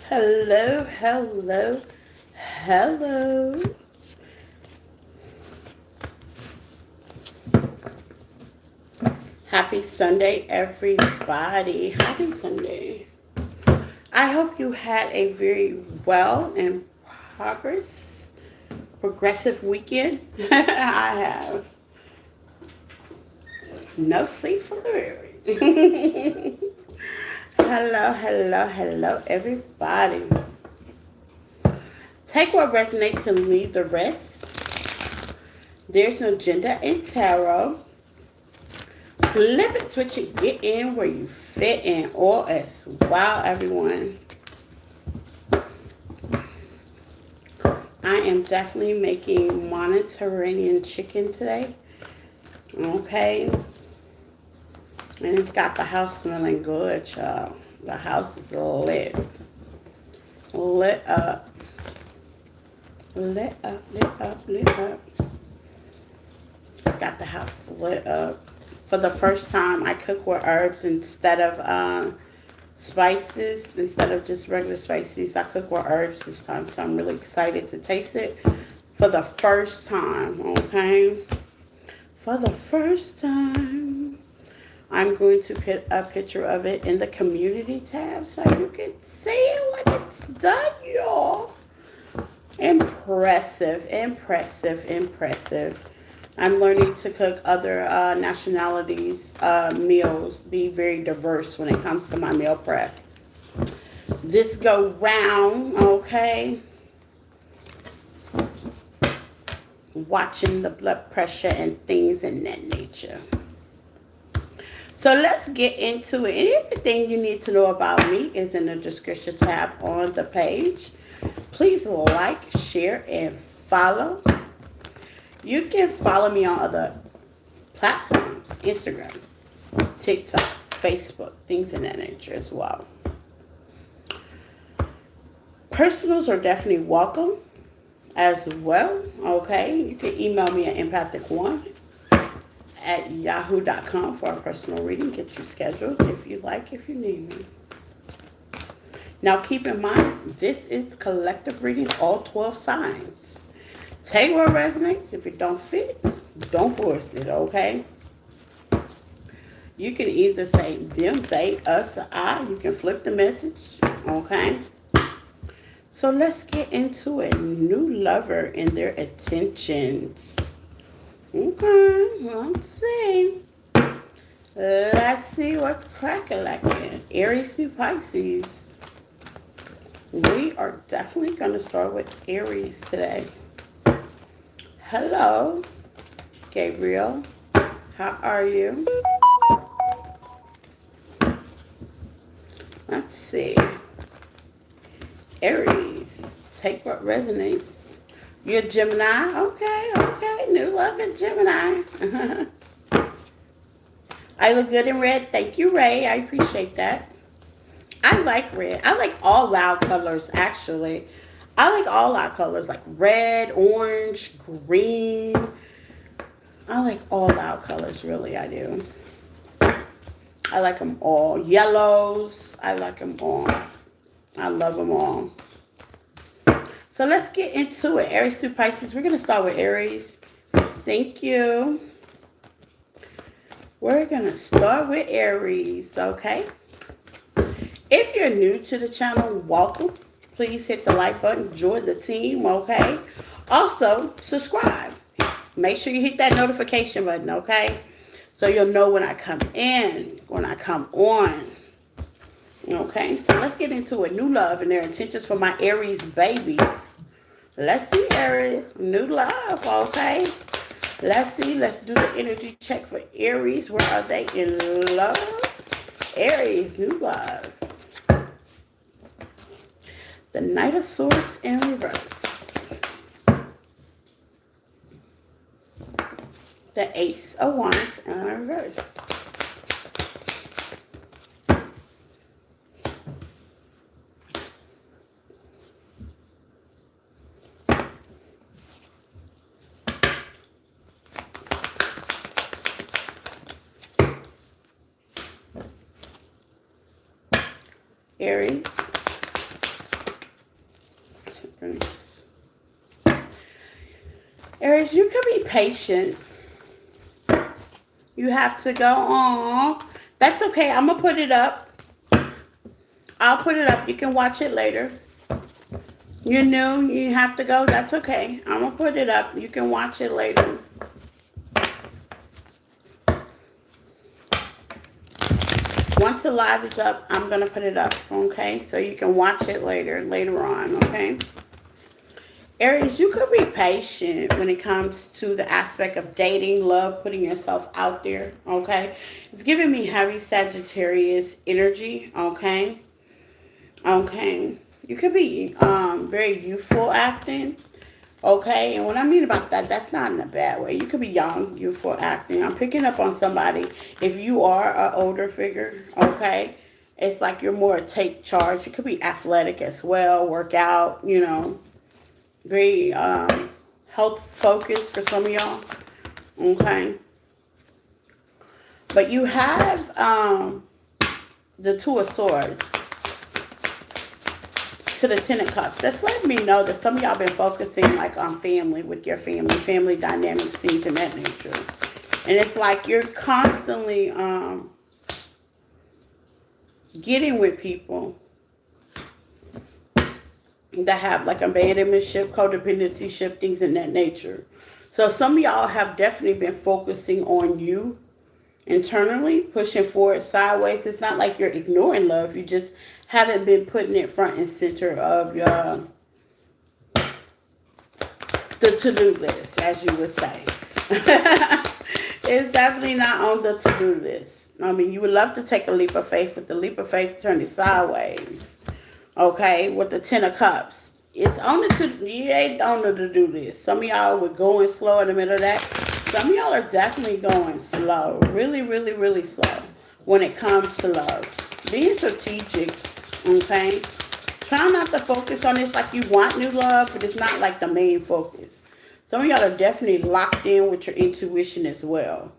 Hello, hello, hello. Happy Sunday, everybody. Happy Sunday. I hope you had a very well and progressive weekend. I have no sleep for the weary. Hello, hello, hello, everybody. Take what resonates and leave the rest. There's no gender in tarot. Flip it, switch it, get in where you fit in. All is well, everyone. I am definitely making Mediterranean chicken today. Okay. And it's got the house smelling good, y'all. The house is lit. Lit up. Lit up, lit up, lit up. It's got the house lit up. For the first time, I cook with herbs instead of spices. Instead of just regular spices, I cook with herbs this time. So I'm really excited to taste it for the first time, okay? For the first time. I'm going to put a picture of it in the community tab so you can see it when it's done, y'all. Impressive, impressive, impressive. I'm learning to cook other nationalities' meals, be very diverse when it comes to my meal prep. This go round, okay? Watching the blood pressure and things in that nature. So let's get into it. And everything you need to know about me is in the description tab on the page. Please like, share, and follow. You can follow me on other platforms, Instagram, TikTok, Facebook, things in that nature as well. Personals are definitely welcome as well, okay? You can email me at empathic1@yahoo.com for a personal reading. Get you scheduled if you like, if you need me. Now keep in mind, this is collective readings, all 12 signs. Take what resonates. If it don't fit, don't force it, okay? You can either say them, they, us, or I. You can flip the message, okay? So let's get into it. New lover and their attentions. Okay, let's see. Let's see what's cracking like it. Aries to Pisces. We are definitely going to start with Aries today. Hello, Gabriel. How are you? Let's see. Aries, take what resonates. You're Gemini? Okay, okay. New love in Gemini. I look good in red. Thank you, Ray. I appreciate that. I like red. I like all loud colors, actually. I like all loud colors, like red, orange, green. I like all loud colors, really, I do. I like them all. Yellows, I like them all. I love them all. So let's get into it. Aries to Pisces. We're going to start with Aries. Thank you. We're going to start with Aries, okay? If you're new to the channel, welcome. Please hit the like button. Join the team, okay? Also, subscribe. Make sure you hit that notification button, okay? So you'll know when I come in, when I come on. Okay, so let's get into it. New love and their intentions for my Aries babies. Let's see, Aries. New love, okay? Let's see. Let's do the energy check for Aries. Where are they in love? Aries, new love. The Knight of Swords in reverse. The Ace of Wands in reverse. Aries, Aries, you can be patient. You have to go on. That's okay. I'm going to put it up. I'll put it up. You can watch it later. You're new. You have to go. That's okay. I'm going to put it up. You can watch it later. Once the live is up, I'm going to put it up. Okay? So you can watch it later on. Okay? Aries, you could be patient when it comes to the aspect of dating, love, putting yourself out there, okay? It's giving me heavy Sagittarius energy, okay? Okay. You could be very youthful acting, okay? And what I mean about that, that's not in a bad way. You could be young, youthful acting. I'm picking up on somebody. If you are an older figure, okay? It's like you're more take charge. You could be athletic as well, work out, you know. Very health focused for some of y'all. Okay. But you have the Two of Swords to the Ten of Cups. That's letting me know that some of y'all been focusing like on family with your family dynamics, things of that nature. And it's like you're constantly getting with people that have like abandonmentship, codependency, things in that nature. So some of y'all have definitely been focusing on you internally, pushing forward sideways. It's not like you're ignoring love. You just haven't been putting it front and center of your the to-do list, as you would say. It's definitely not on the to-do list. I mean, you would love to take a leap of faith, with the leap of faith turning sideways. Okay, with the Ten of Cups. It's on the you ain't on the to-do list. Some of y'all were going slow in the middle of that. Some of y'all are definitely going slow. Really, really, really slow when it comes to love. Being strategic, okay? Try not to focus on this like you want new love, but it's not like the main focus. Some of y'all are definitely locked in with your intuition as well.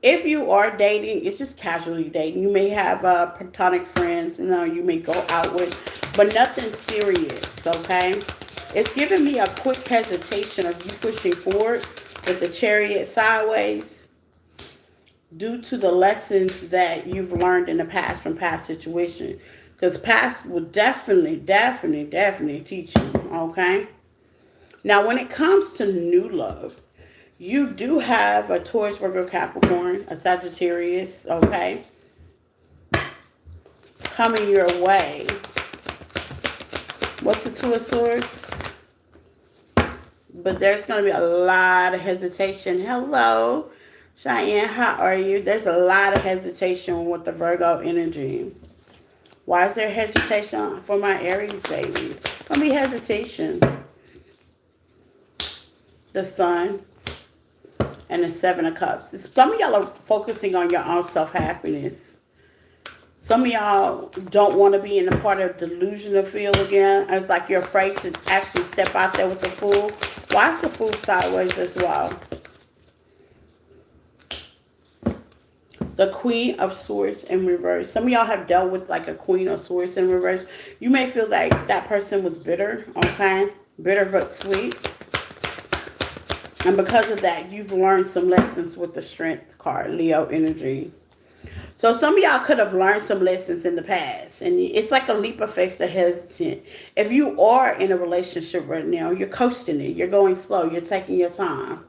If you are dating, it's just casually dating. You may have platonic friends, you know, you may go out with, but nothing serious, okay? It's giving me a quick hesitation of you pushing forward with the Chariot sideways due to the lessons that you've learned in the past from past situations. Because past will definitely teach you, okay? Now, when it comes to new love, you do have a Taurus, Virgo, Capricorn, a Sagittarius, okay, coming your way. What's the Two of Swords? But there's going to be a lot of hesitation. Hello, Cheyenne, how are you? There's a lot of hesitation with the Virgo energy. Why is there hesitation for my Aries baby? Going to be hesitation. The Sun. And the Seven of Cups. Some of y'all are focusing on your own self-happiness. Some of y'all don't want to be in the part of delusional field again. It's like you're afraid to actually step out there with the Fool. Why is the Fool sideways as well? The Queen of Swords in reverse. Some of y'all have dealt with like a Queen of Swords in reverse. You may feel like that person was bitter, okay? Bitter but sweet. And because of that, you've learned some lessons with the Strength card, Leo energy. So some of y'all could have learned some lessons in the past. And it's like a leap of faith to hesitant. If you are in a relationship right now, you're coasting it. You're going slow. You're taking your time.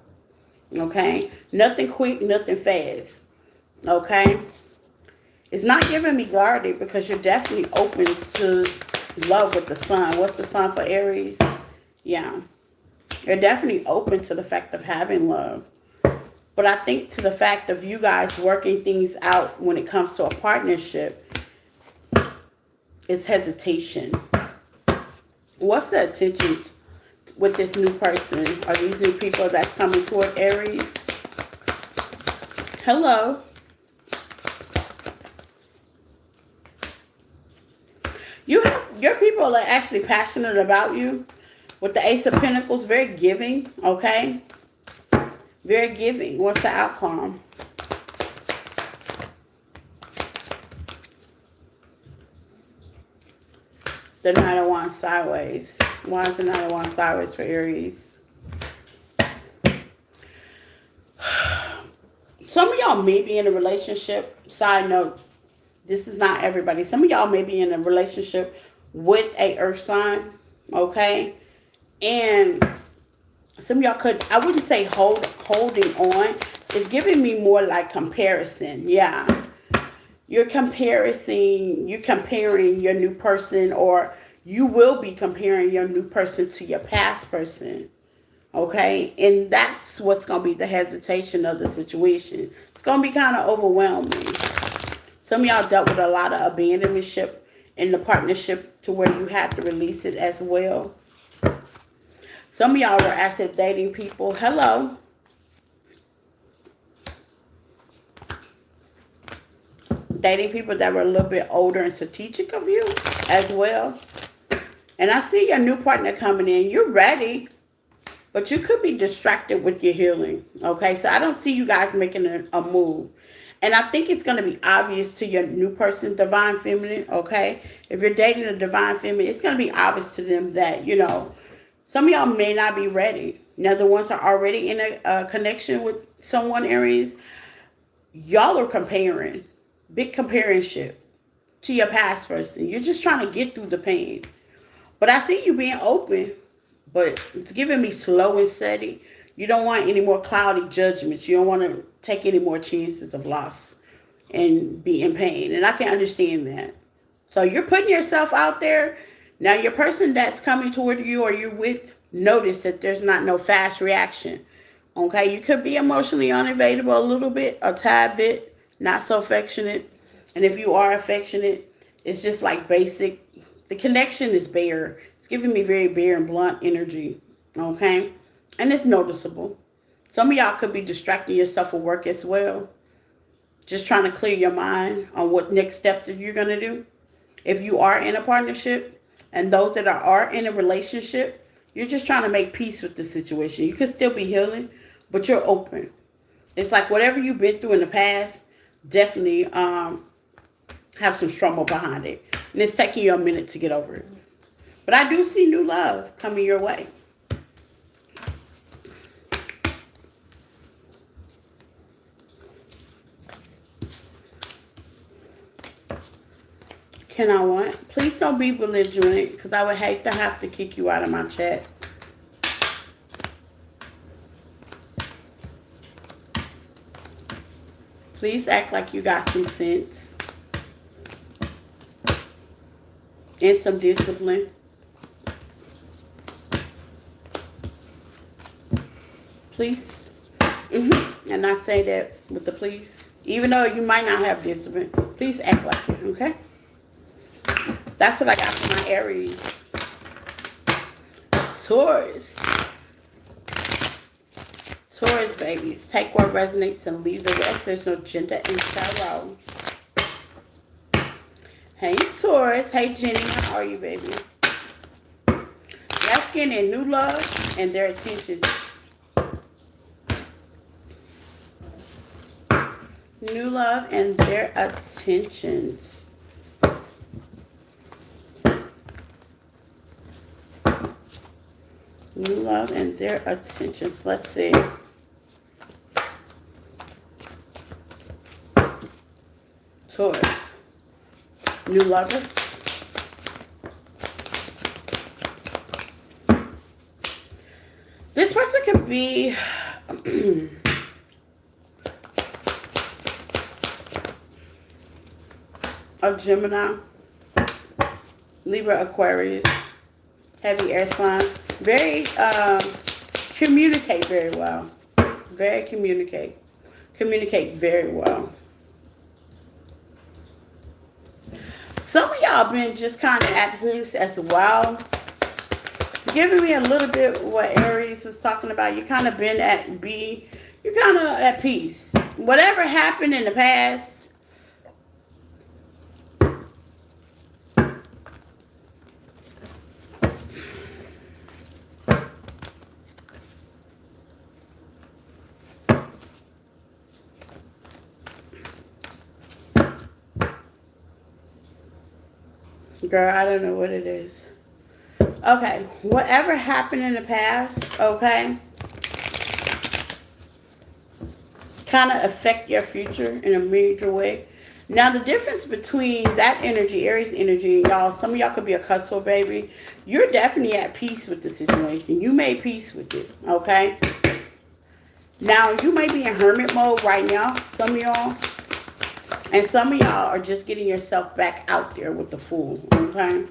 Okay? Nothing quick, nothing fast. Okay? It's not giving me guarded because you're definitely open to love with the Sun. What's the Sun for Aries? Yeah. You're definitely open to the fact of having love. But I think to the fact of you guys working things out when it comes to a partnership, it's hesitation. What's the attention with this new person? Are these new people that's coming toward Aries? Hello. Your people are actually passionate about you. With the Ace of Pentacles, very giving, okay? Very giving. What's the outcome? The Knight of Wands sideways. Why is the Knight of Wands sideways for Aries? y'all may be in a relationship. Side note, this is not everybody. Some of y'all may be in a relationship with a earth sign, okay? And some of y'all could, I wouldn't say holding on. It's giving me more like comparison. Yeah. You're comparing your new person, or you will be comparing your new person to your past person. Okay? And that's what's going to be the hesitation of the situation. It's going to be kind of overwhelming. Some of y'all dealt with a lot of abandonmentship in the partnership to where you had to release it as well. Some of y'all were active dating people. Hello. Dating people that were a little bit older and strategic of you as well. And I see your new partner coming in. You're ready, but you could be distracted with your healing. Okay, so I don't see you guys making a move. And I think it's going to be obvious to your new person, Divine Feminine, okay? If you're dating a Divine Feminine, it's going to be obvious to them that, you know, some of y'all may not be ready. Now, the ones that are already in a connection with someone, Aries, y'all are comparing. Big comparison to your past person. You're just trying to get through the pain. But I see you being open, but it's giving me slow and steady. You don't want any more cloudy judgments. You don't want to take any more chances of loss and be in pain. And I can understand that. So you're putting yourself out there. Now your person that's coming toward you or you're with, notice that there's not no fast reaction. Okay, you could be emotionally unavailable a little bit, a tad bit, not so affectionate. And if you are affectionate, it's just like basic. The connection is bare. It's giving me very bare and blunt energy. Okay, and it's noticeable. Some of y'all could be distracting yourself with work as well. Just trying to clear your mind on what next step that you're going to do. If you are in a partnership, and those that are in a relationship, you're just trying to make peace with the situation. You could still be healing, but you're open. It's like whatever you've been through in the past, definitely have some struggle behind it. And it's taking you a minute to get over it. But I do see new love coming your way. Can I want? Please don't be belligerent, because I would hate to have to kick you out of my chat. Please act like you got some sense and some discipline. Please. And I say that with the please. Even though you might not have discipline, please act like it, okay? That's what I got for my Aries. Taurus. Taurus, babies. Take what resonates and leave the rest. There's no gender in tarot. Hey, Taurus. Hey, Jenny. How are you, baby? That's getting new love and their attention. New love and their attentions. New love and their attentions. Let's see. Taurus. New lover. This person could be a Gemini, Libra, Aquarius, heavy air sign. Very, communicate very well. Very communicate. Communicate very well. Some of y'all been just kind of at peace as well. It's giving me a little bit what Aries was talking about. You kind of been you're kind of at peace. Whatever happened in the past, girl, I don't know what it is. Okay, whatever happened in the past, okay, kind of affect your future in a major way. Now, the difference between that energy, Aries energy, and y'all, some of y'all could be a cussful baby. You're definitely at peace with the situation. You made peace with it, okay? Now, you may be in hermit mode right now, some of y'all. And some of y'all are just getting yourself back out there with the Fool, okay?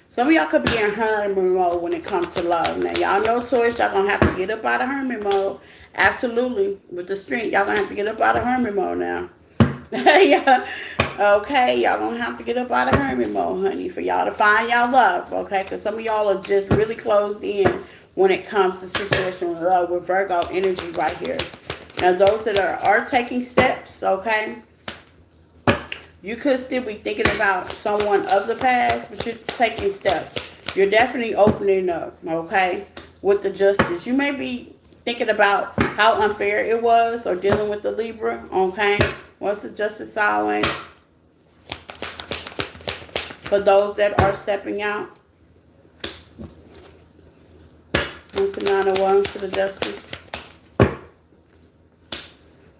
Some of y'all could be in hermit mode when it comes to love. Now, y'all know, Taurus, y'all going to have to get up out of hermit mode. Absolutely. With the strength, y'all going to have to get up out of hermit mode now. Yeah. Okay, y'all gonna have to get up out of hermit mode, honey, for y'all to find y'all love, okay? Because some of y'all are just really closed in when it comes to situation with love with Virgo energy right here. Now, those that are taking steps, okay, you could still be thinking about someone of the past, but you're taking steps. You're definitely opening up, okay, with the justice. You may be thinking about how unfair it was or dealing with the Libra, okay? What's the justice always? For those that are stepping out. What's the 9 of Wands to the justice? To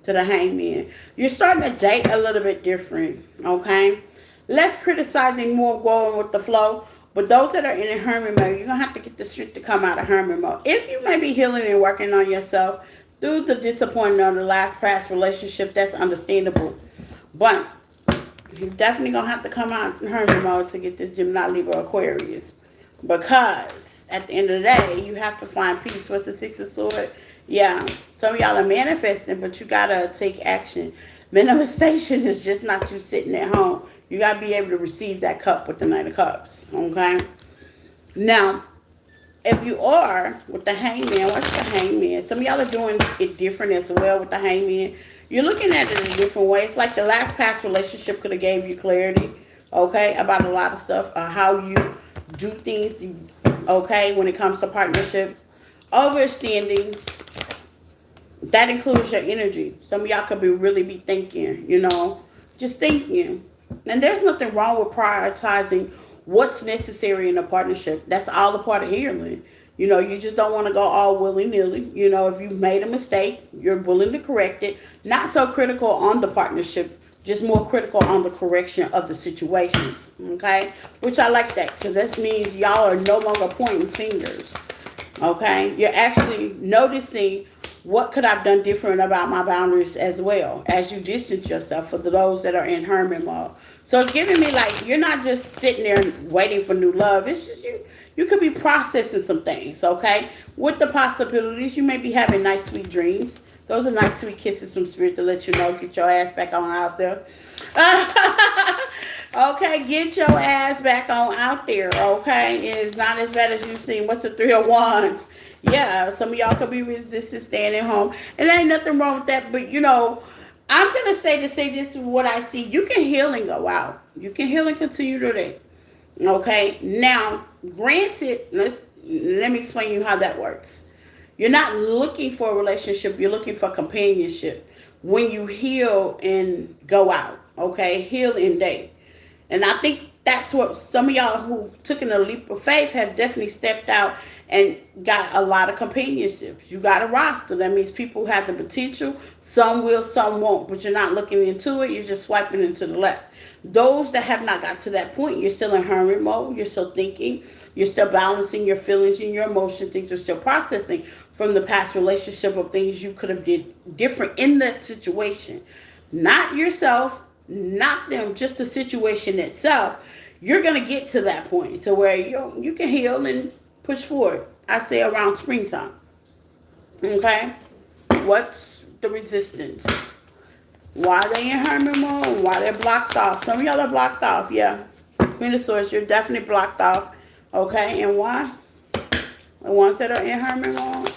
the Hangman. You're starting to date a little bit different, okay? Less criticizing, more going with the flow. But those that are in a hermit mode, you're going to have to get the strength to come out of hermit mode. If you may be healing and working on yourself through the disappointment of the last past relationship, that's understandable. But you're definitely going to have to come out in hermit mode to get this Gemini, Libra, Aquarius. Because at the end of the day, you have to find peace. What's the 6 of Swords? Yeah. Some of y'all are manifesting, but you got to take action. Manifestation is just not you sitting at home. You got to be able to receive that cup with the 9 of Cups. Okay? Now, if you are with the Hangman, what's the Hangman? Some of y'all are doing it different as well with the Hangman. You're looking at it in a different way. It's like the last past relationship could have gave you clarity, okay, about a lot of stuff, how you do things, okay, when it comes to partnership. Overstanding, that includes your energy. Some of y'all could really be thinking, you know, just thinking. And there's nothing wrong with prioritizing what's necessary in a partnership. That's all a part of healing. You know, you just don't want to go all willy-nilly. You know, if you made a mistake, you're willing to correct it. Not so critical on the partnership, just more critical on the correction of the situations, okay? Which I like that, because that means y'all are no longer pointing fingers, okay? You're actually noticing what could I've done different about my boundaries as well, as you distance yourself for those that are in hermit mode. So it's giving me like, you're not just sitting there waiting for new love. It's just you could be processing some things, okay? With the possibilities, you may be having nice, sweet dreams. Those are nice, sweet kisses from Spirit to let you know, get your ass back on out there. Okay, get your ass back on out there, okay? It's not as bad as you've seen. What's the 3 of Wands? Yeah, some of y'all could be resistant staying at home. And there ain't nothing wrong with that, but, you know, I'm going to say this is what I see. You can heal and go out. You can heal and continue today. Okay, now, granted, let me explain you how that works. You're not looking for a relationship. You're looking for companionship when you heal and go out. Okay, heal and date. And I think that's what some of y'all who took in a leap of faith have definitely stepped out and got a lot of companionships. You got a roster. That means people have the potential. Some will, some won't. But you're not looking into it. You're just swiping into the left. Those that have not got to that point, you're still in hermit mode. You're still thinking. You're still balancing your feelings and your emotions. Things are still processing from the past relationship of things you could have did different in that situation. Not yourself, not them, just the situation itself. You're going to get to that point to where you can heal and push forward. I say around springtime. Okay? What's the resistance? Why are they in hermit mode? Why they're blocked off? Some of y'all are blocked off, yeah. Queen of Swords, you're definitely blocked off. Okay, and why? The ones that are in hermit mode.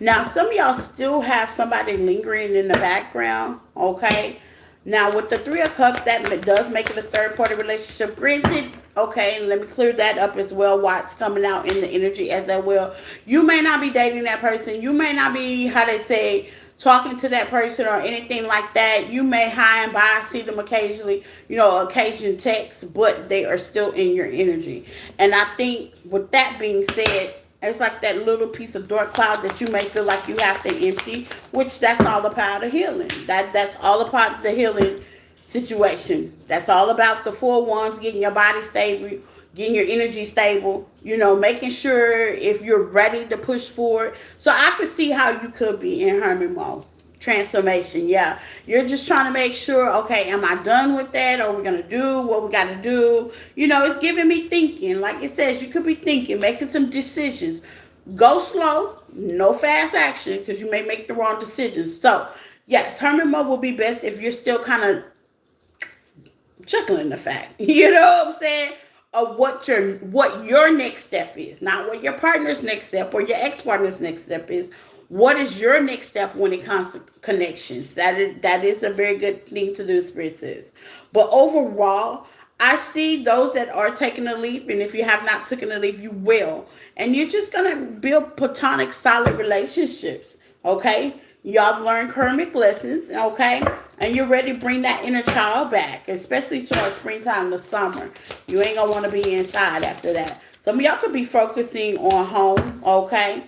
Now, some of y'all still have somebody lingering in the background, okay? Now, with the 3 of Cups, that does make it a third-party relationship. Granted, okay, let me clear that up as well, why it's coming out in the energy as that well. You may not be dating that person. You may not be, how they say, talking to that person or anything like that. You may high and by, see them occasionally, occasion text, but they are still in your energy. And I think with that being said, it's like that little piece of dark cloud that you may feel like you have to empty, which that's all a part of healing. That's all a part of the healing situation. That's all about the 4 wands, getting your body stable, getting your energy stable, making sure if you're ready to push forward. So I could see how you could be in hermit mode. Transformation, yeah. You're just trying to make sure, okay, am I done with that? Are we going to do what we got to do? It's giving me thinking. Like it says, you could be thinking, making some decisions. Go slow, no fast action, because you may make the wrong decisions. So, yes, hermit mode will be best if you're still kind of chuckling the fact. You know what I'm saying? Of what your next step is, not what your partner's next step or your ex-partner's next step is. What is your next step when it comes to connections? That is a very good thing to do, Spirit says. But overall, I see those that are taking a leap, and if you have not taken a leap, you will. And you're just going to build platonic, solid relationships, okay? Y'all have learned karmic lessons, okay? And you're ready to bring that inner child back, especially towards springtime, the summer. You ain't going to want to be inside after that. Some of y'all could be focusing on home, okay?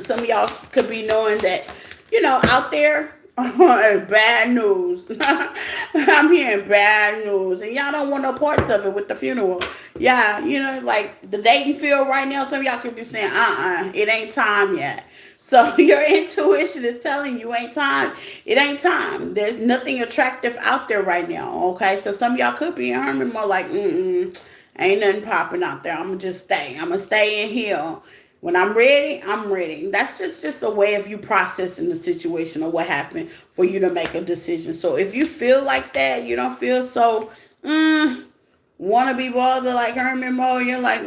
Some of y'all could be knowing that, out there, bad news. I'm hearing bad news. And y'all don't want no parts of it with the funeral. Yeah, like the dating field right now, some of y'all could be saying, it ain't time yet. So your intuition is telling you ain't time. It ain't time. There's nothing attractive out there right now, okay? So some of y'all could be in hermit mode like, ain't nothing popping out there. I'm going to just stay. I'm going to stay in here. When I'm ready, I'm ready. That's just a way of you processing the situation or what happened for you to make a decision. So if you feel like that, you don't feel so, want to be bothered like hermit mode, you're like,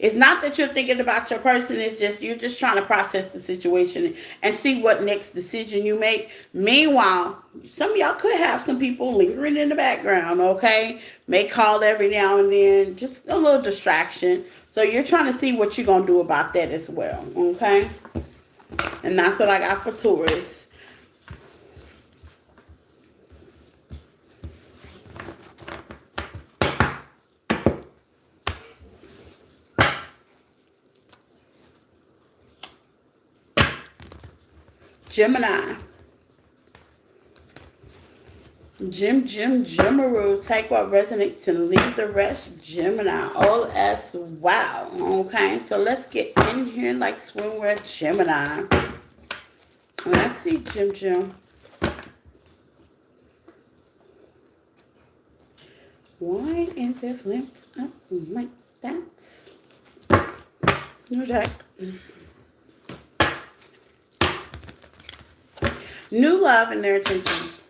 It's not that you're thinking about your person. It's just you're just trying to process the situation and see what next decision you make. Meanwhile, some of y'all could have some people lingering in the background, okay? May call every now and then. Just a little distraction. So you're trying to see what you're going to do about that as well, okay? And that's what I got for Taurus. Gemini. Jimaroo. Take what resonates and leave the rest. Gemini. All as wow. Okay, so let's get in here like swimwear Gemini. Let's see, Jim. Why is it flipped up like that? New deck. New love and their intentions.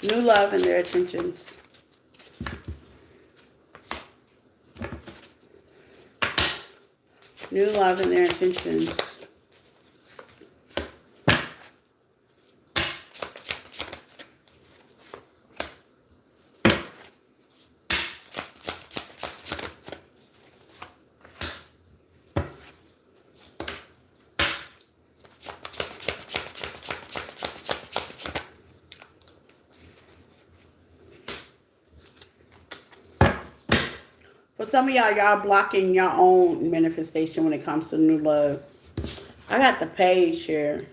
New love and their intentions. New love and their intentions. For some of y'all blocking your own manifestation when it comes to new love. I got the page here.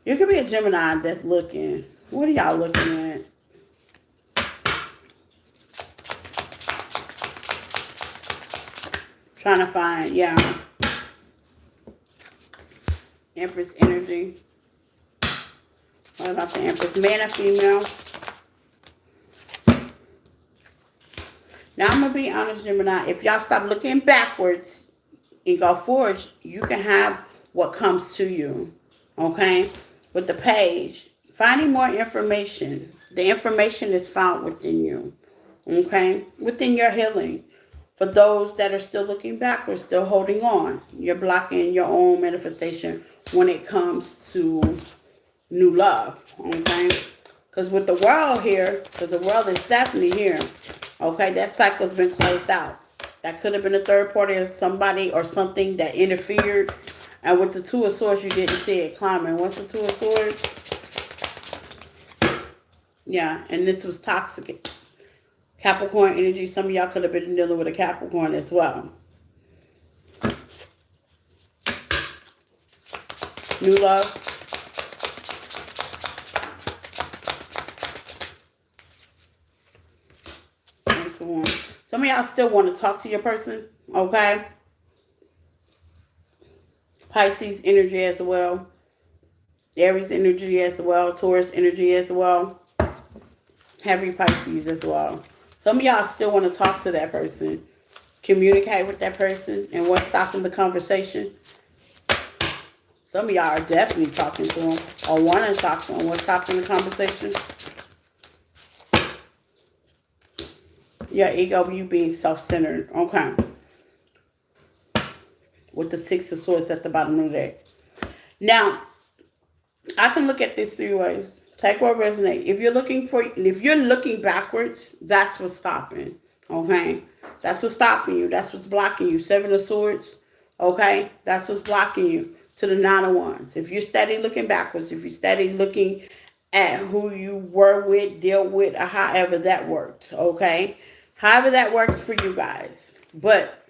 You could be a Gemini that's looking. What are y'all looking at? Trying to find, yeah. Empress energy. What about the Empress? Man or female? Now, I'm going to be honest, Gemini. If y'all stop looking backwards and go forward, you can have what comes to you. Okay? With the page, finding more information. The information is found within you. Okay? Within your healing. For those that are still looking backwards, still holding on. You're blocking your own manifestation when it comes to new love. Okay? Because with the world here, because the world is definitely here. Okay, that cycle's been closed out. That could have been a third party or somebody or something that interfered. And with the Two of Swords, you didn't see it climbing. What's the Two of Swords? Yeah, and this was toxic. Capricorn energy. Some of y'all could have been dealing with a Capricorn as well. New love. Some of y'all still want to talk to your person, okay? Pisces energy as well. Aries energy as well. Taurus energy as well. Heavy Pisces as well. Some of y'all still want to talk to that person. Communicate with that person. And what's stopping the conversation? Some of y'all are definitely talking to them or want to talk to them. What's stopping the conversation? Your ego, you being self-centered. Okay. With the Six of Swords at the bottom of the deck. Now, I can look at this 3 ways. Take what resonates. If you're looking backwards, that's what's stopping. Okay? That's what's stopping you. That's what's blocking you. 7 of Swords. Okay? That's what's blocking you. To the 9 of Wands. If you're steady looking backwards, if you're steady looking at who you were with, dealt with, or however that worked. Okay? However that worked for you guys. But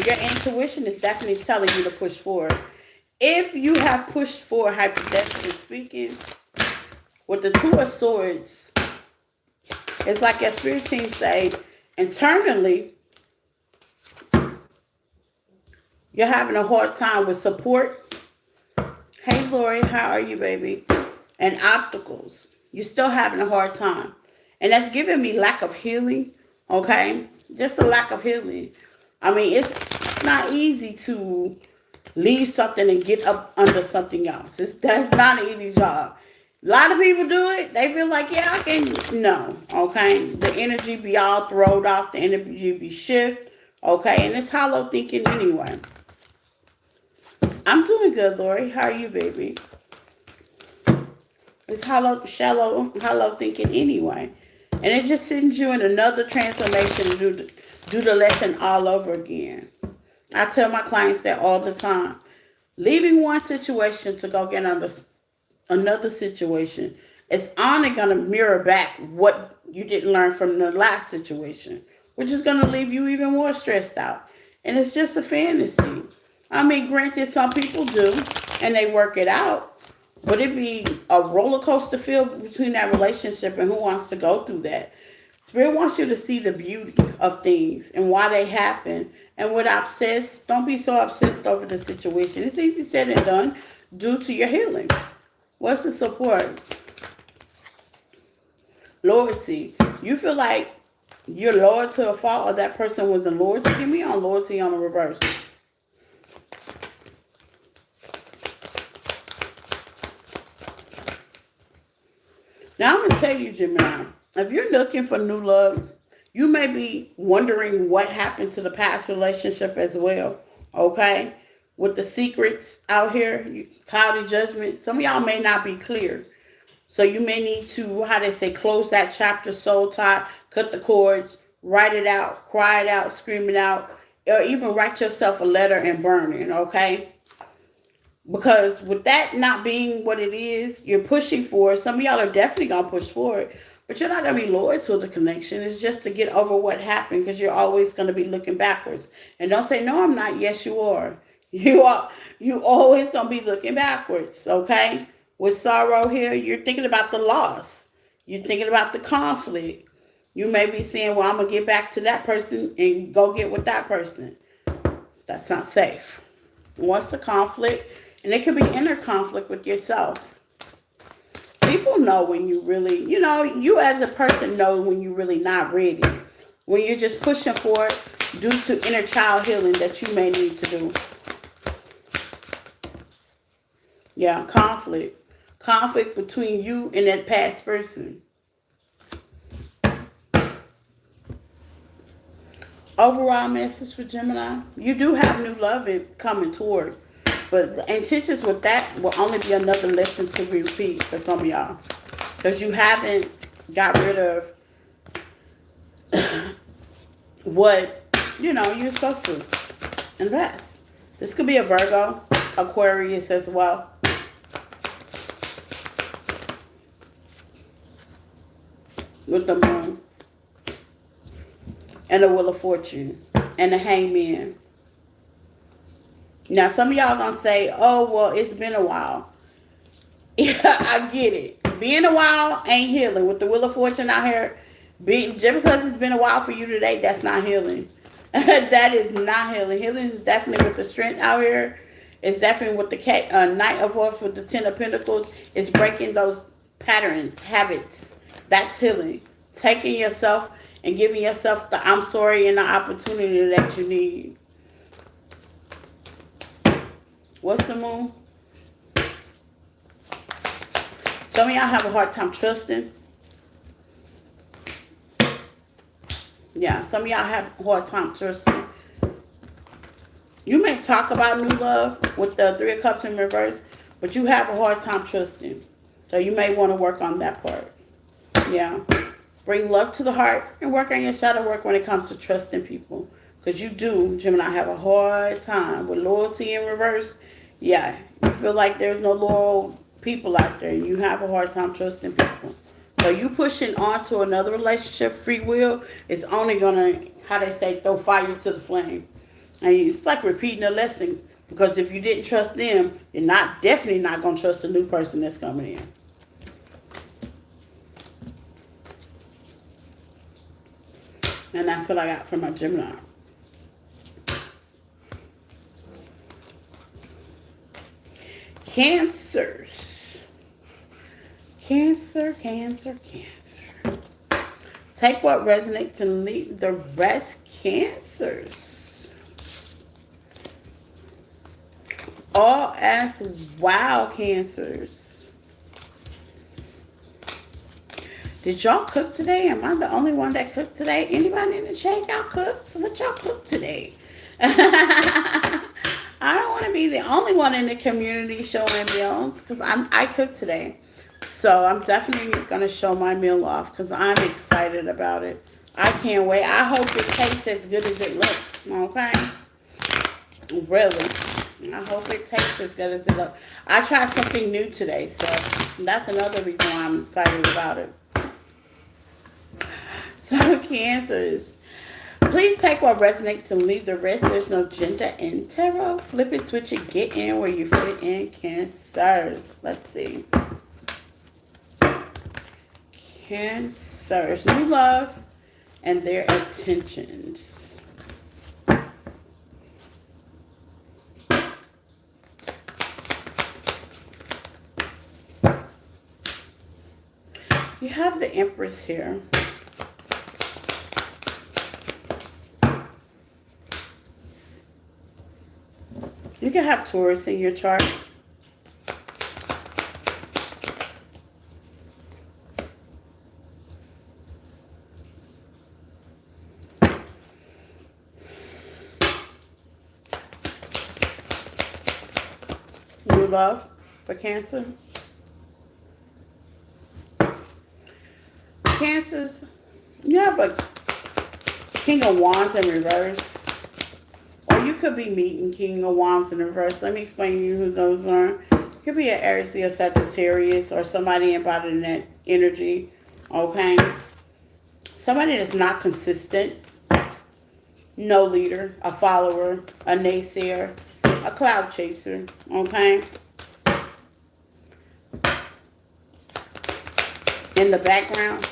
your intuition is definitely telling you to push forward. If you have pushed forward, hypothetically speaking, with the Two of Swords, it's like your spirit team say, internally, you're having a hard time with support. Hey, Lori, how are you, baby? And obstacles. You're still having a hard time. And that's giving me lack of healing, okay? Just a lack of healing. I mean, it's not easy to leave something and get up under something else. That's not an easy job. A lot of people do it. They feel like, yeah, I can. No, okay? The energy be all thrown off. The energy be shift, okay? And it's hollow thinking anyway. I'm doing good, Lori. How are you, baby? It's hollow thinking anyway. And it just sends you in another transformation to do the lesson all over again. I tell my clients that all the time. Leaving one situation to go get another situation is only going to mirror back what you didn't learn from the last situation, which is going to leave you even more stressed out. And it's just a fantasy. I mean, granted, some people do, and they work it out. But it'd be a roller coaster feel between that relationship, and who wants to go through that? Spirit wants you to see the beauty of things and why they happen. And with obsessed, don't be so obsessed over the situation. It's easy said and done due to your healing. What's the support? Loyalty. You feel like you're loyal to a fault or that person wasn't loyal to. Give me on loyalty on the reverse. Now, I'm going to tell you, Gemini, if you're looking for new love, you may be wondering what happened to the past relationship as well, okay? With the secrets out here, cloudy judgment, some of y'all may not be clear. So you may need to, how they say, close that chapter, soul tie, cut the cords, write it out, cry it out, scream it out, or even write yourself a letter and burn it, okay? Because with that not being what it is, you're pushing for it. Some of y'all are definitely going to push for it. But you're not going to be loyal to the connection. It's just to get over what happened because you're always going to be looking backwards. And don't say, no, I'm not. Yes, you are. You always going to be looking backwards, okay? With sorrow here, you're thinking about the loss. You're thinking about the conflict. You may be saying, well, I'm going to get back to that person and go get with that person. That's not safe. What's the conflict? And it could be inner conflict with yourself. People know when you really, you as a person know when you're really not ready. When you're just pushing for it due to inner child healing that you may need to do. Yeah, conflict. Conflict between you and that past person. Overall message for Gemini. You do have new love coming toward. But the intentions with that will only be another lesson to repeat for some of y'all. Because you haven't got rid of what, you're supposed to invest. This could be a Virgo, Aquarius as well. With the moon. And the Wheel of Fortune. And the Hangman. Now, some of y'all going to say, oh, well, it's been a while. Yeah, I get it. Being a while ain't healing. With the Wheel of Fortune out here, just because it's been a while for you today, that's not healing. That is not healing. Healing is definitely with the Strength out here. It's definitely with the Knight of Cups with the Ten of Pentacles. It's breaking those patterns, habits. That's healing. Taking yourself and giving yourself the I'm sorry and the opportunity that you need. What's the moon? Some of y'all have a hard time trusting. Yeah, some of y'all have a hard time trusting. You may talk about new love with the Three of Cups in reverse, but you have a hard time trusting. So you may want to work on that part. Yeah. Bring love to the heart and work on your shadow work when it comes to trusting people. Because you do, Gemini, have a hard time with loyalty in reverse. Yeah, you feel like there's no loyal people out there. You have a hard time trusting people. So you pushing on to another relationship, free will, is only going to, how they say, throw fire to the flame. And it's like repeating a lesson. Because if you didn't trust them, you're definitely not going to trust the new person that's coming in. And that's what I got from my Gemini. Cancers. Cancer, Cancer, Cancer. Take what resonates and leave the rest, Cancers. All as wow, Cancers. Did y'all cook today? Am I the only one that cooked today? Anybody in the chat, y'all cooked? What y'all cooked today? I don't want to be the only one in the community showing meals because I cooked today. So I'm definitely going to show my meal off because I'm excited about it. I can't wait. I hope it tastes as good as it looks. Okay? Really. I hope it tastes as good as it looks. I tried something new today. So that's another reason why I'm excited about it. So Cancers, please take what resonates and leave the rest. There's no gender in tarot. Flip it, switch it, get in where you fit in, Cancers. Let's see. Cancers, new love and their intentions. You have the Empress here. You can have Taurus in your chart. New love for Cancer. Cancers, you have a King of Wands in reverse. Or you could be meeting King of Wands in reverse. Let me explain to you who those are. It could be an Aries or Sagittarius or somebody embodying that energy. Okay? Somebody that's not consistent. No leader. A follower. A naysayer. A cloud chaser. Okay? In the background.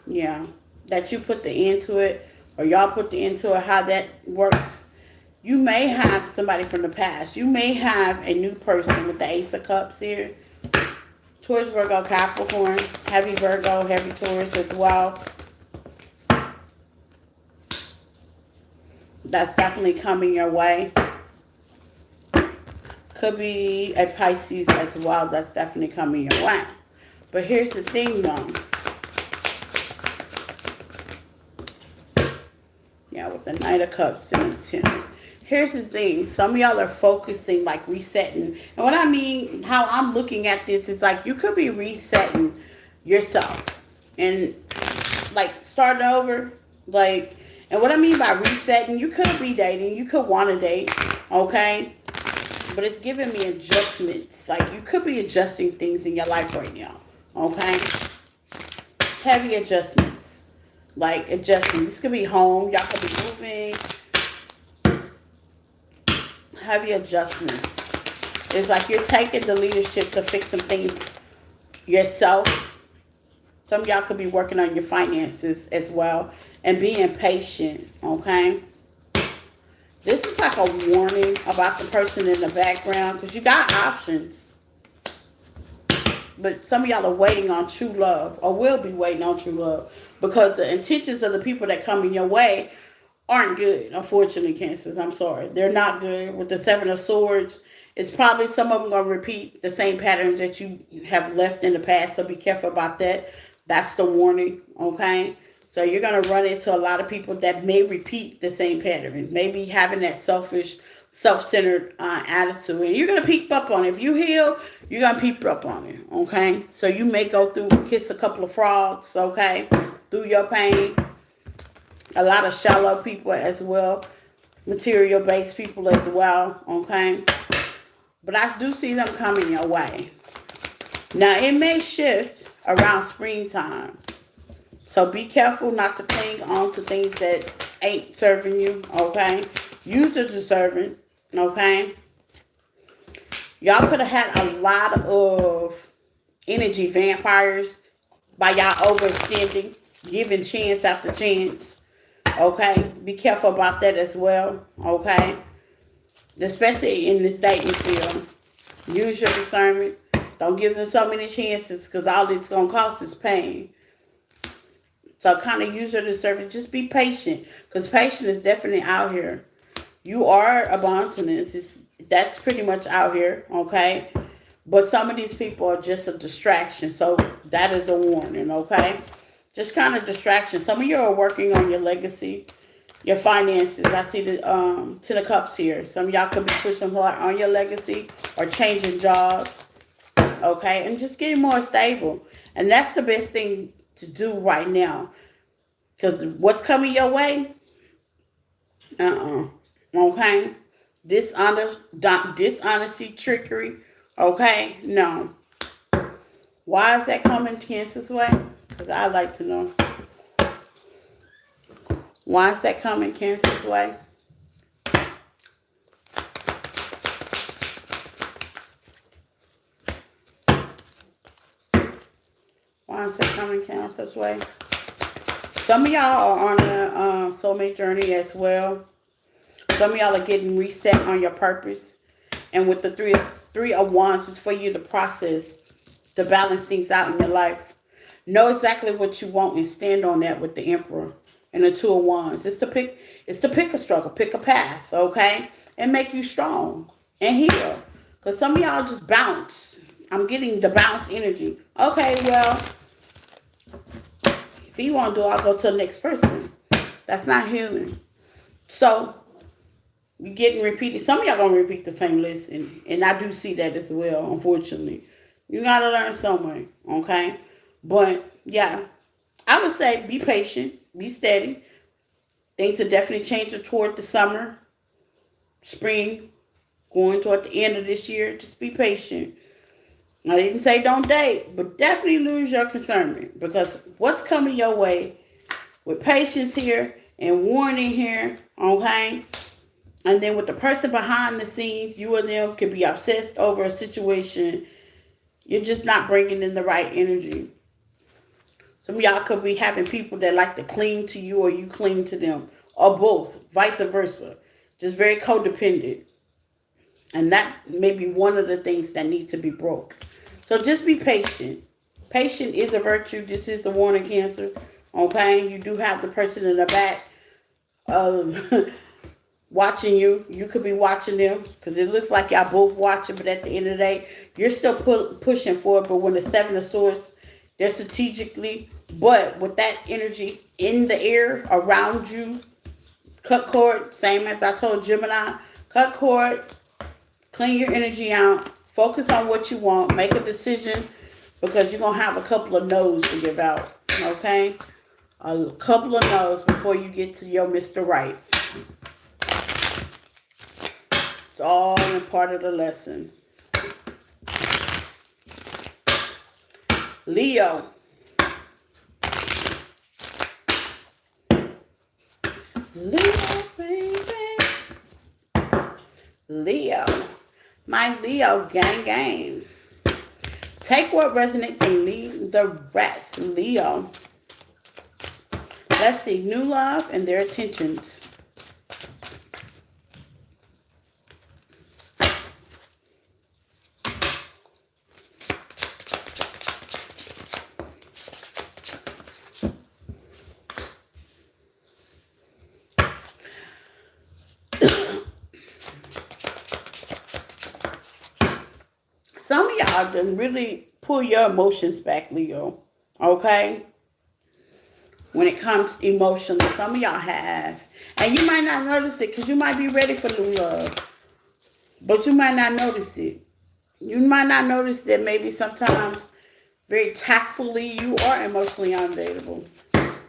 Yeah. That you put the end to it. Or y'all put the end to it. How that works. You may have somebody from the past. You may have a new person with the Ace of Cups here. Taurus, Virgo, Capricorn. Heavy Virgo, heavy Taurus as well. That's definitely coming your way. Could be a Pisces as well. That's definitely coming your way. But here's the thing though. Yeah, with the Knight of Cups and the 10. Here's the thing. Some of y'all are focusing, like resetting. And what I mean, how I'm looking at this is like you could be resetting yourself. And like starting over. Like, and what I mean by resetting, you could be dating, you could want to date, okay? But it's giving me adjustments. Like, you could be adjusting things in your life right now, okay? Heavy adjustments. Like, adjustments. This could be home. Y'all could be moving. Heavy adjustments. It's like you're taking the leadership to fix some things yourself. Some of y'all could be working on your finances as well. And being patient, okay? This is like a warning about the person in the background. Because you got options. But some of y'all are waiting on true love. Or will be waiting on true love. Because the intentions of the people that come in your way aren't good. Unfortunately, Cancers. I'm sorry. They're not good. With the Seven of Swords, it's probably some of them going to repeat the same patterns that you have left in the past. So be careful about that. That's the warning, okay? So you're going to run into a lot of people that may repeat the same pattern. Maybe having that selfish, self-centered attitude. And you're going to peep up on it. If you heal, you're going to peep up on it, okay? So you may go through, kiss a couple of frogs, okay? Through your pain. A lot of shallow people as well. Material-based people as well, okay? But I do see them coming your way. Now, it may shift around springtime. So be careful not to cling on to things that ain't serving you, okay? Use your discernment, okay? Y'all could have had a lot of energy vampires by y'all overextending, giving chance after chance, okay? Be careful about that as well, okay? Especially in this dating field. Use your discernment. Don't give them so many chances because all it's going to cost is pain. So kind of use your discernment. Just be patient because patience is definitely out here. You are a abundance. That's pretty much out here, okay? But some of these people are just a distraction. So that is a warning, okay? Just kind of distraction. Some of you are working on your legacy, your finances. I see the Ten of Cups here. Some of y'all could be pushing hard on your legacy or changing jobs, okay? And just getting more stable. And that's the best thing to do right now. Because what's coming your way? Okay? Dishonesty, trickery. Okay? No. Why is that coming Cancer's way? Because I'd like to know. Why is that coming Cancer's way? Why is that coming Cancer's way? Some of y'all are on a soulmate journey as well. Some of y'all are getting reset on your purpose. And with the three of Wands, it's for you to process, to balance things out in your life. Know exactly what you want and stand on that with the Emperor and the Two of Wands. It's to pick a struggle, pick a path, okay? And make you strong and heal. Because some of y'all just bounce. I'm getting the bounce energy. Okay, well, if you want to do, I'll go to the next person. That's not healing. So, you're getting repeated. Some of y'all going to repeat the same lesson. And I do see that as well, unfortunately. You got to learn somewhere, okay? But, yeah, I would say be patient. Be steady. Things are definitely changing toward the summer, spring, going toward the end of this year. Just be patient. I didn't say don't date, but definitely lose your concernment because what's coming your way with patience here and warning here, okay? And then with the person behind the scenes, you and them could be obsessed over a situation. You're just not bringing in the right energy. Some of y'all could be having people that like to cling to you or you cling to them or both, vice versa. Just very codependent. And that may be one of the things that need to be broke. So just be patient. Patient is a virtue. This is a warning, Cancer. Okay? You do have the person in the back watching you. You could be watching them because it looks like y'all both watching. But at the end of the day, you're still pushing forward. But when the Seven of Swords, they're strategically. But with that energy in the air around you, cut cord. Same as I told Gemini. Cut cord. Clean your energy out. Focus on what you want. Make a decision because you're going to have a couple of no's to give out. Okay? A couple of no's before you get to your Mr. Right. It's all in part of the lesson. Leo. Leo, baby. Leo. My Leo gang gang. Take what resonates and leave the rest. Leo. Let's see. New love and their intentions. Some of y'all can really pull your emotions back, Leo. Okay? When it comes emotionally, some of y'all have. And you might not notice it because you might be ready for new love. But you might not notice it. You might not notice that maybe sometimes very tactfully you are emotionally unavailable.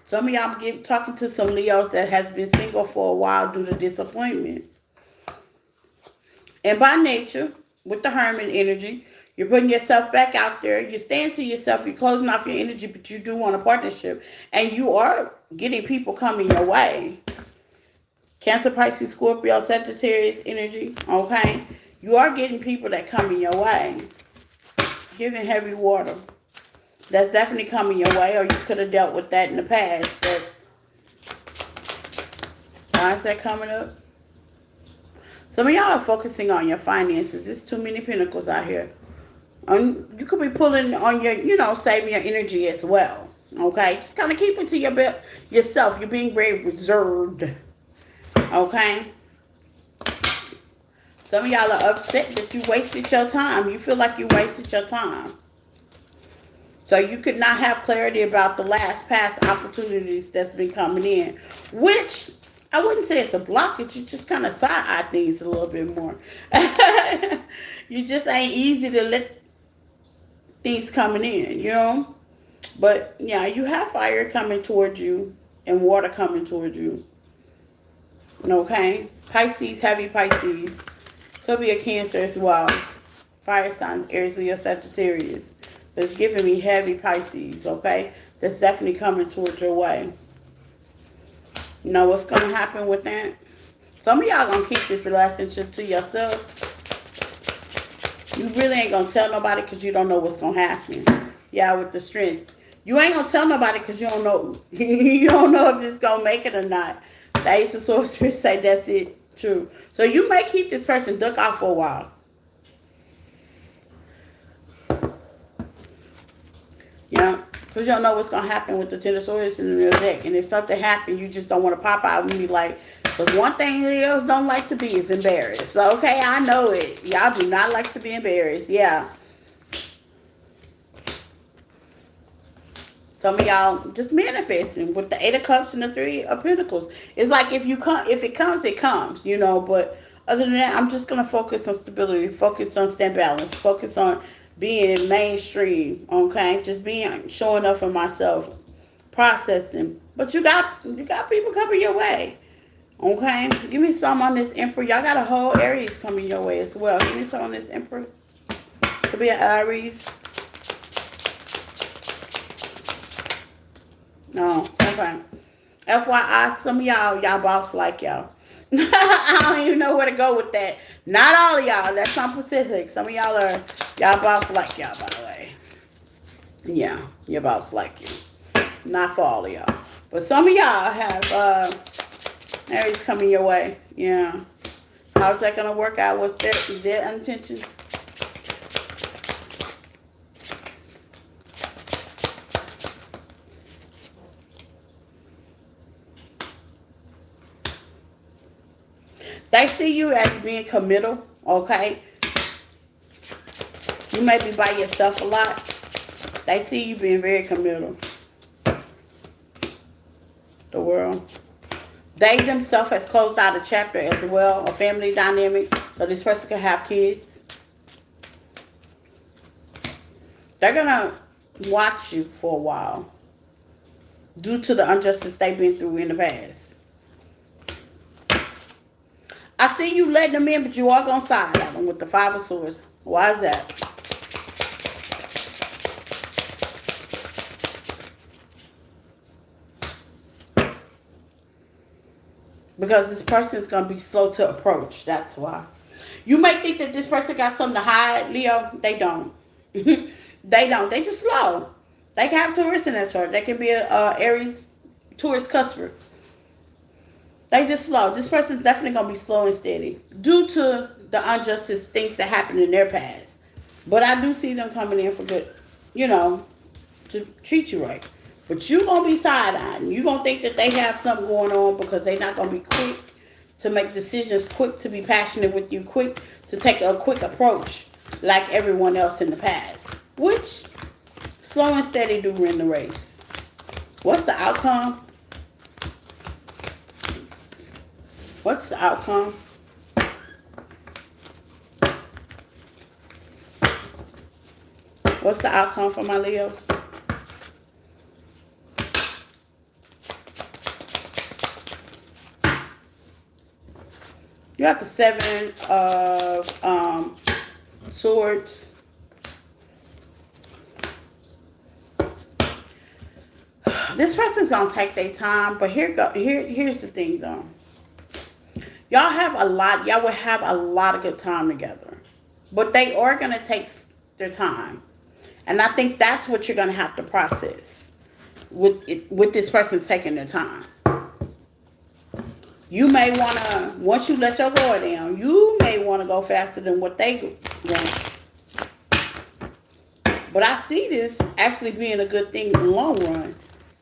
Some of y'all talking to some Leos that has been single for a while due to disappointment. And by nature, with the Hermit energy, you're putting yourself back out there. You're staying to yourself. You're closing off your energy, but you do want a partnership. And you are getting people coming your way. Cancer, Pisces, Scorpio, Sagittarius energy, okay? You are getting people that come in your way. Giving heavy water. That's definitely coming your way, or you could have dealt with that in the past. But why is that coming up? Some of y'all are focusing on your finances. There's too many pentacles out here. You could be pulling on your, saving your energy as well. Okay? Just kind of keep it to yourself. You're being very reserved. Okay? Some of y'all are upset that you wasted your time. You feel like you wasted your time. So you could not have clarity about the past opportunities that's been coming in. Which, I wouldn't say it's a blockage. You just kind of side-eye things a little bit more. You just ain't easy to let things coming in, But, yeah, you have fire coming towards you and water coming towards you. Okay? Pisces, heavy Pisces. Could be a Cancer as well. Fire sign, Aries, Leo, Sagittarius. It's giving me heavy Pisces, okay? That's definitely coming towards your way. You know what's going to happen with that? Some of y'all going to keep this relationship to yourself. You really ain't going to tell nobody because you don't know what's going to happen. Yeah, with the Strength. You ain't going to tell nobody because you don't know. You don't know if it's going to make it or not. The Ace of Swords say that's it. True. So you may keep this person duck out for a while. Yeah, because you don't know what's going to happen with the Ten of Swords in the real deck. And if something happens, you just don't want to pop out and be like, because one thing Leos don't like to be is embarrassed. So, okay, I know it. Y'all do not like to be embarrassed. Yeah. Some of y'all just manifesting with the Eight of Cups and the Three of Pentacles. It's like if it comes, it comes, But other than that, I'm just going to focus on stability, focus on stand balance, focus on being mainstream, okay? Just showing up for myself, processing. But you got people coming your way, okay? Give me some on this Emperor. Y'all got a whole Aries coming your way as well. Give me some on this Emperor. Could be an Aries. No, okay. FYI, some of y'all boss like y'all. I don't even know where to go with that. Not all of y'all. That's not specific. Some of y'all boss like y'all, by the way. Yeah, your boss like you. Not for all of y'all. But some of y'all have Aries coming your way. Yeah. How's that going to work out? What's their intention? They see you as being committal, okay? You may be by yourself a lot. They see you being very committal. The World. They themselves has closed out a chapter as well, a family dynamic, so this person can have kids. They're going to watch you for a while. due to the injustice they've been through in the past. I see you letting them in, but you are going to side at them with the Five of Swords. Why is that? Because this person is going to be slow to approach. That's why. You may think that this person got something to hide, Leo. They don't. They don't. They just slow. They can have tourists in their chart. They can be a Aries tourist customer. They just slow. This person's definitely going to be slow and steady due to the injustice, things that happened in their past. But I do see them coming in for good, to treat you right. But you're going to be side-eyeing. You're going to think that they have something going on because they're not going to be quick to make decisions, quick to be passionate with you, quick to take a quick approach like everyone else in the past. Which, slow and steady do win the race. What's the outcome? What's the outcome? What's the outcome for my Leo? You have the Seven of Swords. This person's gonna take their time, but here's the thing though. Y'all will have a lot of good time together. But they are gonna take their time. And I think that's what you're gonna have to process with this person taking their time. You may wanna, once you let your guard down, you may wanna go faster than what they want. But I see this actually being a good thing in the long run.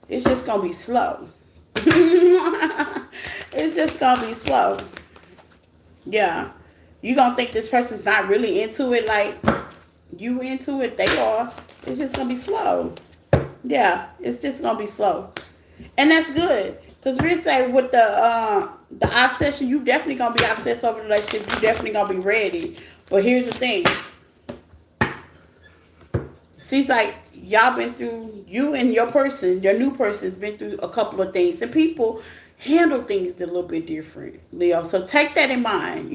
It's just going to be slow. It's just going to be slow. Yeah. You're going to think this person's not really into it like you into it. They are. It's just going to be slow. Yeah. It's just going to be slow. And that's good. Because we're saying with the obsession, you definitely going to be obsessed over the relationship. You definitely going to be ready. But here's the thing. Seems like y'all been through, you and your new person's been through a couple of things. And people handle things a little bit different, Leo. So take that in mind,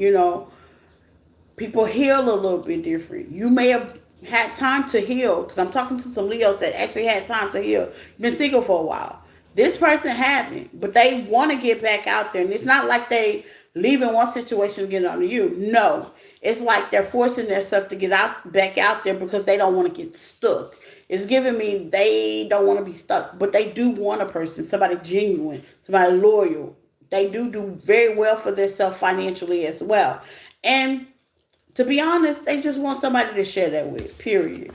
People heal a little bit different. You may have had time to heal, because I'm talking to some Leos that actually had time to heal. You've been single for a while. This person haven't, but they want to get back out there. And it's not like they leaving one situation to get onto you. No. It's like they're forcing themselves to get back out there because they don't want to get stuck. It's giving me they don't want to be stuck, but they do want a person, somebody genuine, somebody loyal. They do very well for themselves financially as well. And to be honest, they just want somebody to share that with, period.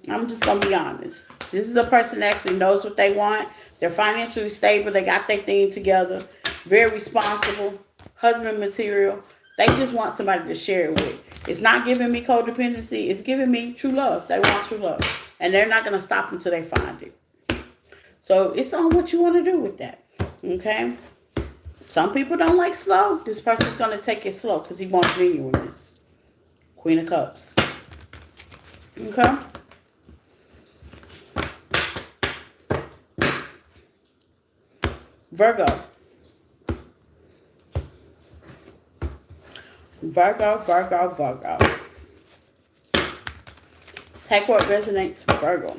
I'm just going to be honest. This is a person that actually knows what they want. They're financially stable. They got their thing together. Very responsible. Husband material. They just want somebody to share it with. It's not giving me codependency. It's giving me true love. They want true love. And they're not going to stop until they find it. So it's on what you want to do with that. Okay? Some people don't like slow. This person's going to take it slow because he wants genuineness. Queen of Cups. Okay? Virgo. Virgo. Take what resonates for Virgo.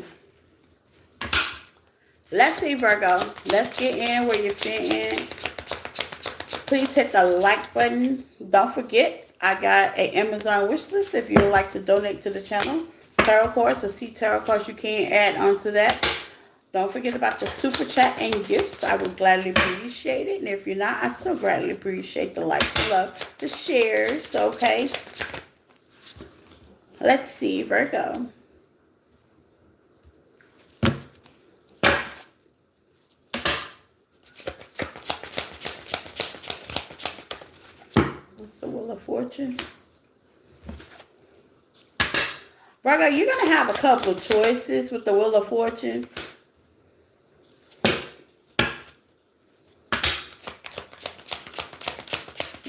Let's see, Virgo. Let's get in where you fit in. Please hit the like button. Don't forget, I got an Amazon wish list if you would like to donate to the channel. Tarot cards, or see tarot cards you can add onto that. Don't forget about the super chat and gifts. I would gladly appreciate it. And if you're not, I still gladly appreciate the likes, love, the shares. Okay. Let's see, Virgo. What's the Wheel of Fortune? Virgo, you're going to have a couple of choices with the Wheel of Fortune.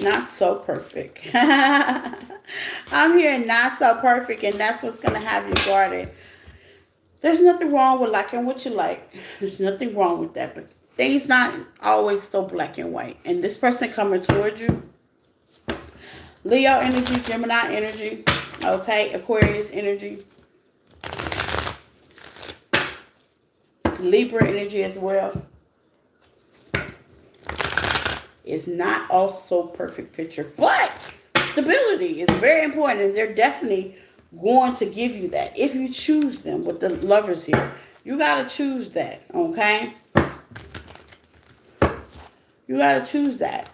Not so perfect. I'm hearing not so perfect, and that's what's going to have you guarded. There's nothing wrong with liking what you like. There's nothing wrong with that. But things not always so black and white. And this person coming towards you, Leo energy, Gemini energy, okay, Aquarius energy, Libra energy as well. It's not also perfect picture, but stability is very important, and they're definitely going to give you that if you choose them. With the Lovers here, you got to choose that, okay? You got to choose that.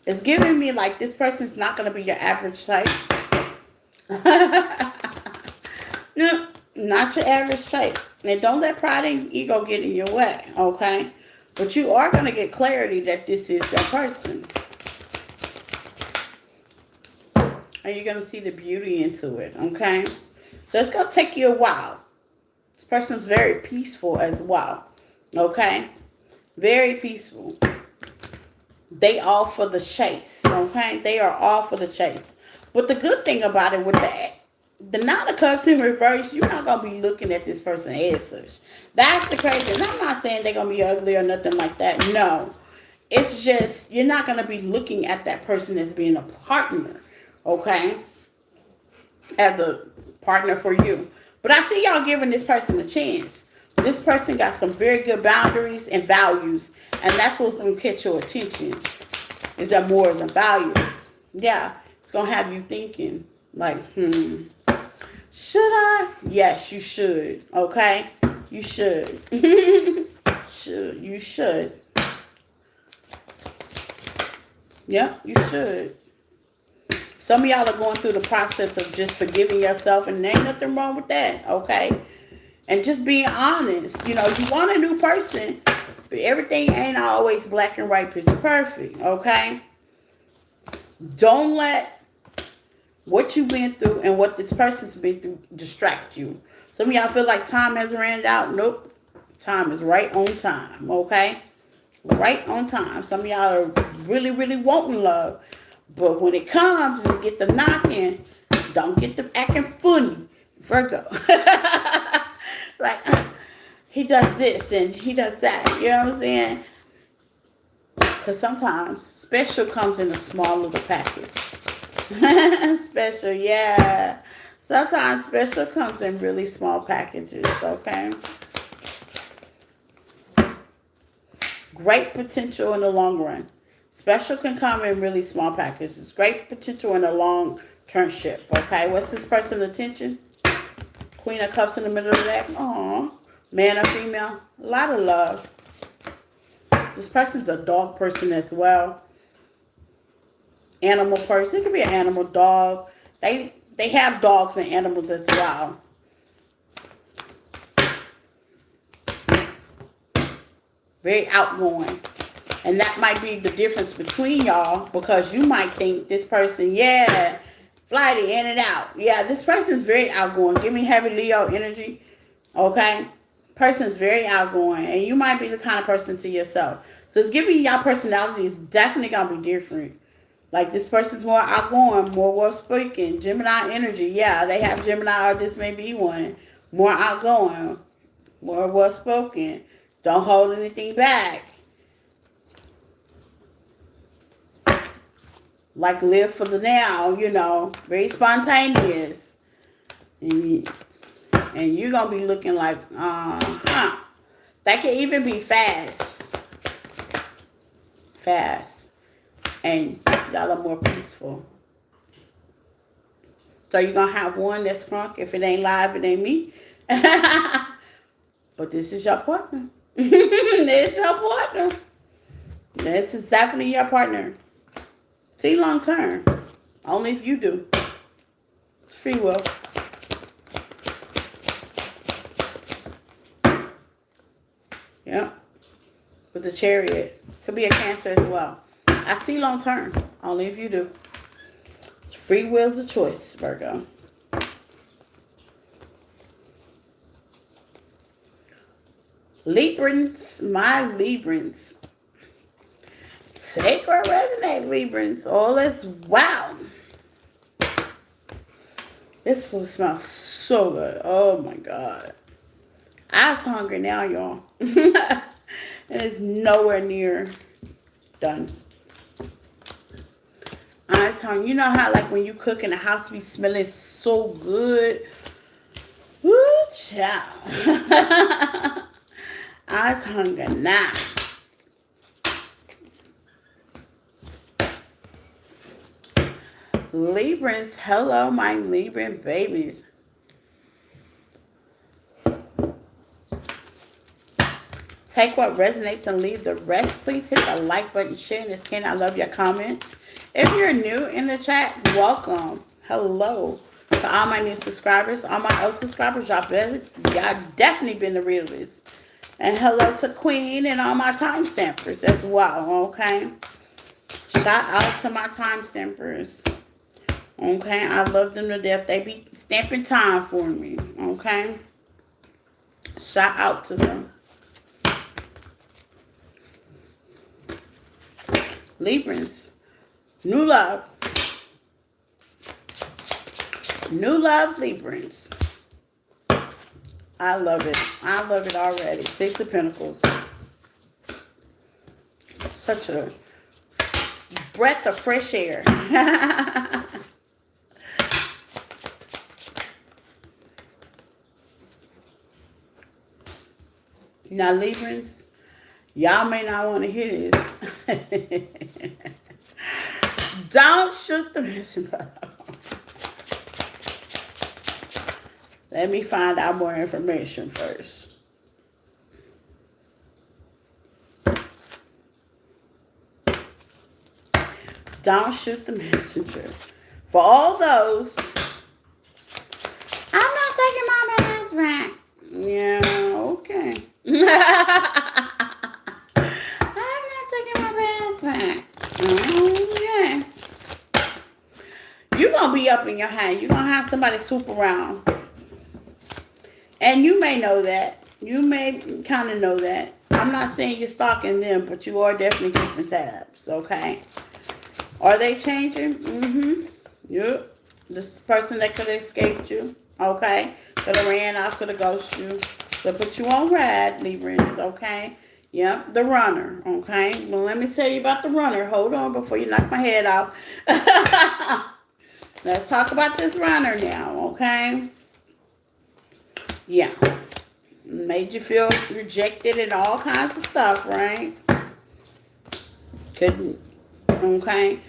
It's giving me like this person's not going to be your average type. No, not your average type. And don't let pride and ego get in your way, okay? But you are going to get clarity that this is your person. And you're going to see the beauty into it, okay? So it's going to take you a while. This person's very peaceful as well, okay? Very peaceful. They all for the chase, okay? They are all for the chase. But the good thing about it with the Nine of Cups in reverse, you're not going to be looking at this person's answers. That's the crazy. And I'm not saying they're going to be ugly or nothing like that. No. It's just, you're not going to be looking at that person as being a partner, okay? As a partner for you. But I see y'all giving this person a chance. This person got some very good boundaries and values. And that's what's going to catch your attention. Is that morals and values. Yeah. It's going to have you thinking like, should I? Yes, you should. Okay? You should. You should. Yeah, you should. Some of y'all are going through the process of just forgiving yourself, and there ain't nothing wrong with that, okay? And just being honest. You know, you want a new person, but everything ain't always black and white, picture perfect, okay? Don't let what you've been through and what this person's been through distract you. Some of y'all feel like time has ran out. Nope. Time is right on time, okay? Right on time. Some of y'all are really, really wanting love. But when it comes and you get the knocking, don't get the acting funny. Virgo. Like, he does this and he does that. You know what I'm saying? Because sometimes special comes in a small little package. Special, yeah. Sometimes special comes in really small packages, okay? Great potential in the long run. Special can come in really small packages. Great potential in a long-term-ship, okay? What's this person's attention? Queen of Cups in the middle of that. Aww. Man or female. A lot of love. This person's a dog person as well. Animal person. It could be an animal, dog. They have dogs and animals as well. Very outgoing. And that might be the difference between y'all, because you might think this person, yeah, flighty, in and out. Yeah, this person's very outgoing. Give me heavy Leo energy, okay? Person's very outgoing, and you might be the kind of person to yourself. So it's giving y'all personality is definitely going to be different. Like, this person's more outgoing, more well-spoken. Gemini energy, yeah, they have Gemini, or this may be one. More outgoing, more well-spoken. Don't hold anything back. Like, live for the now, you know. Very spontaneous. And you're going to be looking like, That can even be fast. Fast. And y'all are more peaceful. So you're going to have one that's crunk. If it ain't live, it ain't me. But this is your partner. This is your partner. This is definitely your partner. See, long term. Only if you do. It's free will. Yeah. With the Chariot. Could be a Cancer as well. I see long term. Only if you do. Free will's a choice, Virgo. Librans, my Librans. Take or resonate, Librans. All is wow. This food smells so good. Oh my God. I was hungry now, y'all. And it's nowhere near done. I was hungry. You know how like when you cook and the house be smelling so good? Woo, child. I was hungry now. Librans, hello, my Libran babies. Take what resonates and leave the rest. Please hit the like button, share, and this can. I love your comments. If you're new in the chat, welcome. Hello to all my new subscribers, all my old subscribers. Y'all definitely been the realest. And hello to Queen and all my time stampers as well. Okay. Shout out to my time stampers. Okay, I love them to death. They be stamping time for me. Okay. Shout out to them. Librans, new love. New love, Librans. I love it. I love it already. Six of Pentacles. Such a breath of fresh air. Now, Librans, y'all may not want to hear this. Don't shoot the messenger. Let me find out more information first. Don't shoot the messenger. For all those, I'm not taking my bags back. Yeah, okay. I'm not taking my bags back. Okay. You're going to be up in your hand. You're going to have somebody swoop around. And you may know that. You may kind of know that. I'm not saying you're stalking them, but you are definitely keeping tabs, okay? Are they changing? Mm-hmm. Yep. This person that could have escaped you, okay? Could have ran off, could have ghosted you. Could put you on rad, Librans, okay? Yep, the runner, okay? Well, let me tell you about the runner. Hold on before you knock my head off. Let's talk about this runner now, okay? Yeah. Made you feel rejected and all kinds of stuff, right? Couldn't, okay?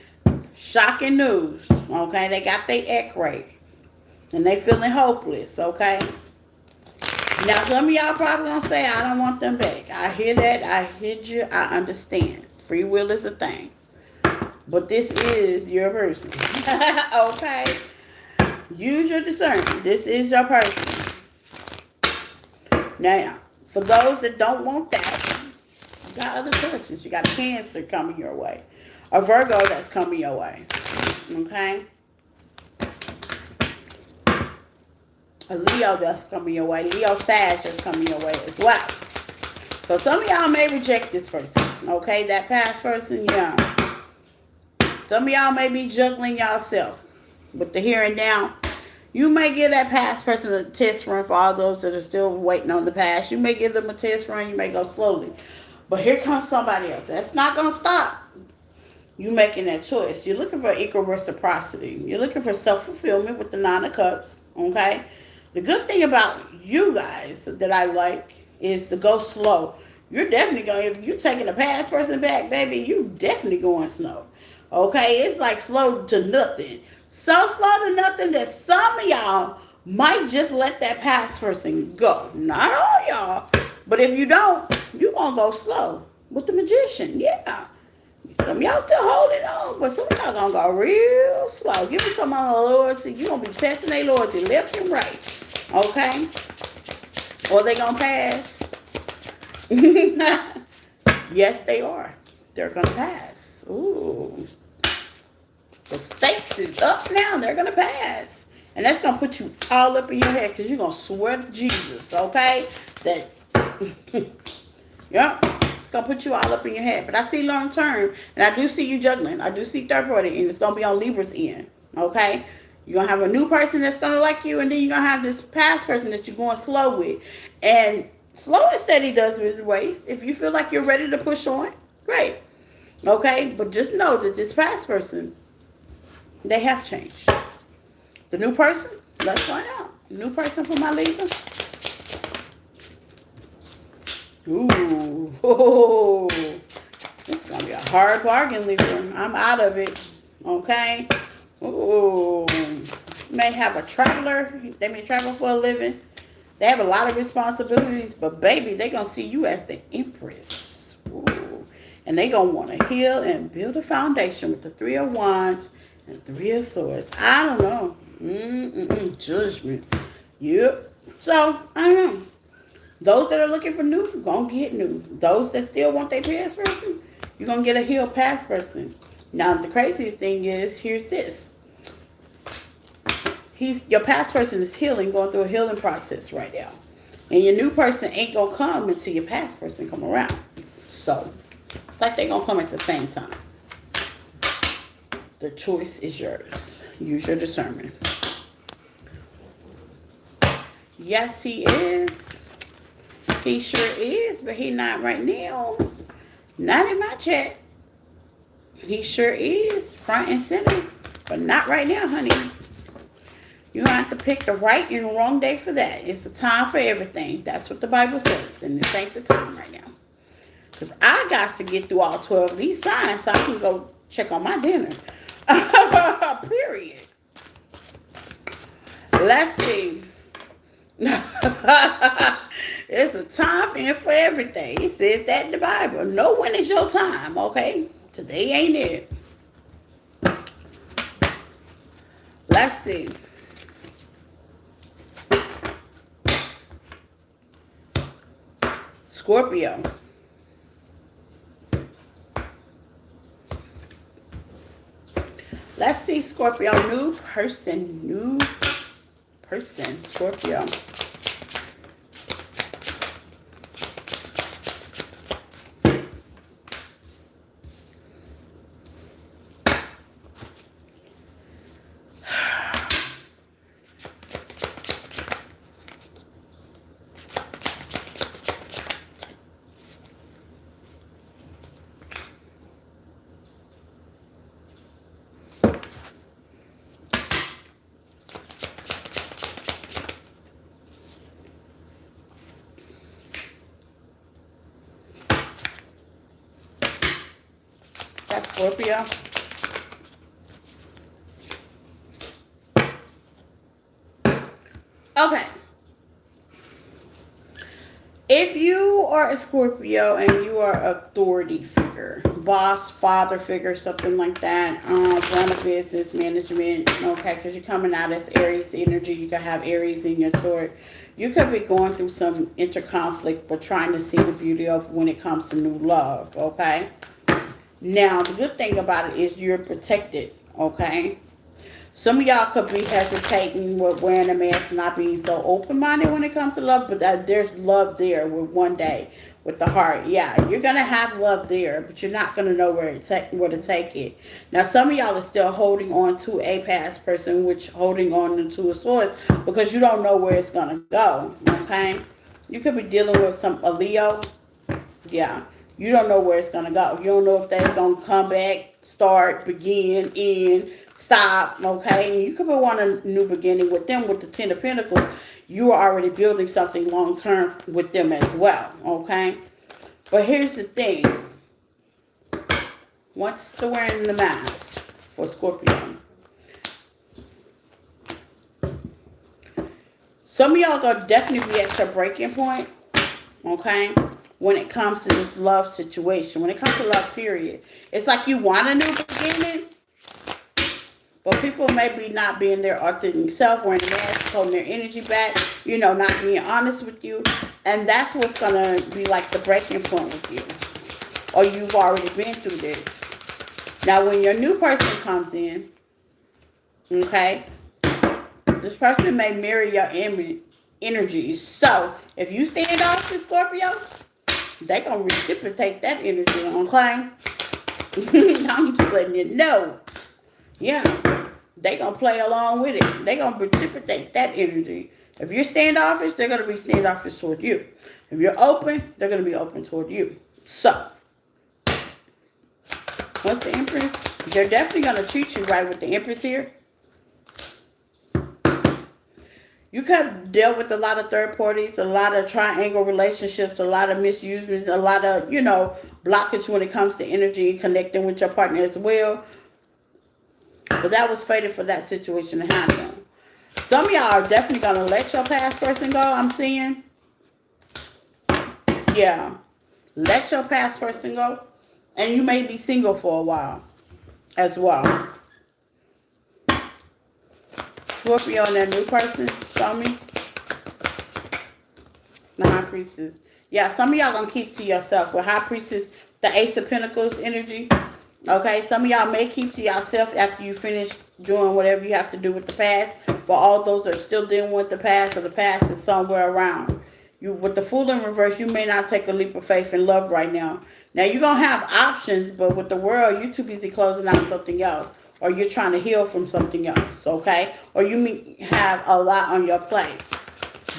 Shocking news, okay? They got their egg rate. And they feeling hopeless, okay? Now, some of y'all probably gonna say, I don't want them back. I hear that. I hear you. I understand. Free will is a thing. But this is your person. Okay? Use your discernment. This is your person. Now, for those that don't want that, you got other choices. You got a Cancer coming your way. A Virgo that's coming your way. Okay? A Leo that's coming your way. Leo Sag is coming your way as well. So some of y'all may reject this person. Okay? That past person, yeah. Some of y'all may be juggling yourself with the here and now. You may give that past person a test run for all those that are still waiting on the past. You may give them a test run. You may go slowly. But here comes somebody else. That's not going to stop you making that choice. You're looking for equal reciprocity. You're looking for self-fulfillment with the Nine of Cups. Okay? The good thing about you guys that I like is to go slow. You're definitely going, if you're taking a past person back, baby, you definitely going slow. Okay? It's like slow to nothing. So slow to nothing that some of y'all might just let that past person go. Not all y'all. But if you don't, you're going to go slow. With the Magician, yeah. Some of y'all still holding on, but some of y'all going to go real slow. Give me some of the loyalty. You're going to be testing their loyalty left and right. Okay? Or they going to pass. Yes, they are. They're going to pass. Ooh. The stakes is up now. They're going to pass. And that's going to put you all up in your head because you're going to swear to Jesus, okay? That, yep, it's going to put you all up in your head. But I see long term, and I do see you juggling. I do see third party, and it's going to be on Libra's end, okay? You're going to have a new person that's going to like you, and then you're going to have this past person that you're going slow with. And Slow and steady does it ways. If you feel like you're ready to push on, great. Okay, but just know that this past person, they have changed. The new person, let's find out. New person for my Libra. Ooh, oh, this is gonna be a hard bargain, Libra. I'm out of it. Okay. Ooh, may have a traveler. They may travel for a living. They have a lot of responsibilities, but baby, they're gonna see you as the empress. Ooh. And they're gonna want to heal and build a foundation with the 3 of Wands and 3 of Swords. I don't know. Judgment. Yep. So, I don't know. Those that are looking for new, gonna get new. Those that still want their past person, you're gonna get a healed past person. Now, the craziest thing is, here's this. Your past person is healing, going through a healing process right now. And your new person ain't gonna come until your past person come around. So, it's like they're gonna come at the same time. The choice is yours. Use your discernment. Yes, he is. He sure is, but he not right now. Not in my chat. He sure is, front and center, but not right now, honey. You have to pick the right and wrong day for that. It's a time for everything. That's what the Bible says, and this ain't the time right now. Because I got to get through all 12 of these signs so I can go check on my dinner. Period. Let's see. It's a time for everything. It says that in the Bible. Know when is your time, okay? Today ain't it. Let's see. Scorpio. Let's see, Scorpio. New person, Scorpio. That's Scorpio. Okay. If you are a Scorpio and you are an authority figure, boss, father figure, something like that, run a business, management, okay, because you're coming out as Aries energy, you could have Aries in your chart. You could be going through some interconflict, but trying to see the beauty of when it comes to new love, okay? Now, the good thing about it is you're protected, okay? Some of y'all could be hesitating with wearing a mask, not being so open-minded when it comes to love, but there's love there with one day, with the heart. Yeah, you're going to have love there, but you're not going to know where to take it. Now, some of y'all are still holding on to a past person, which holding on to a Swords, because you don't know where it's going to go, okay? You could be dealing with a Leo. Yeah, you don't know where it's going to go. You don't know if they're going to come back, start, begin, end, stop, okay? You could be wanting a new beginning with them with the 10 of Pentacles. You are already building something long-term with them as well, okay? But here's the thing. What's the wearing the mask for Scorpio? Some of y'all gonna definitely be at your breaking point, okay? When it comes to this love situation, when it comes to love, period. It's like you want a new beginning, but people may be not being their authentic self, wearing a mask, holding their energy back, you know, not being honest with you. And that's what's going to be like the breaking point with you. Or you've already been through this. Now, when your new person comes in, okay, this person may mirror your energy. So, if you stand off to Scorpio, they're going to reciprocate that energy, okay? I'm just letting you know. Yeah, they gonna play along with it. They gonna precipitate that energy. If you're standoffish, they're going to be standoffish toward you. If you're open, they're going to be open toward you. So, what's the Empress? They're definitely going to treat you right with the Empress here. You could have dealt with a lot of third parties, a lot of triangle relationships, a lot of misuse, a lot of, blockage when it comes to energy and connecting with your partner as well. But that was fated for that situation to happen. Some of y'all are definitely going to let your past person go, I'm seeing. Yeah. Let your past person go. And you may be single for a while as well. Scorpio and that new person, show me. The High Priestess. Yeah, some of y'all going to keep to yourself. With High Priestess, the Ace of Pentacles energy. Okay, some of y'all may keep to yourself after you finish doing whatever you have to do with the past. For all those that are still dealing with the past, or the past is somewhere around. With the Fool in reverse, you may not take a leap of faith in love right now. Now, you're going to have options, but with the world, you're too busy closing out something else. Or you're trying to heal from something else, okay? Or you may have a lot on your plate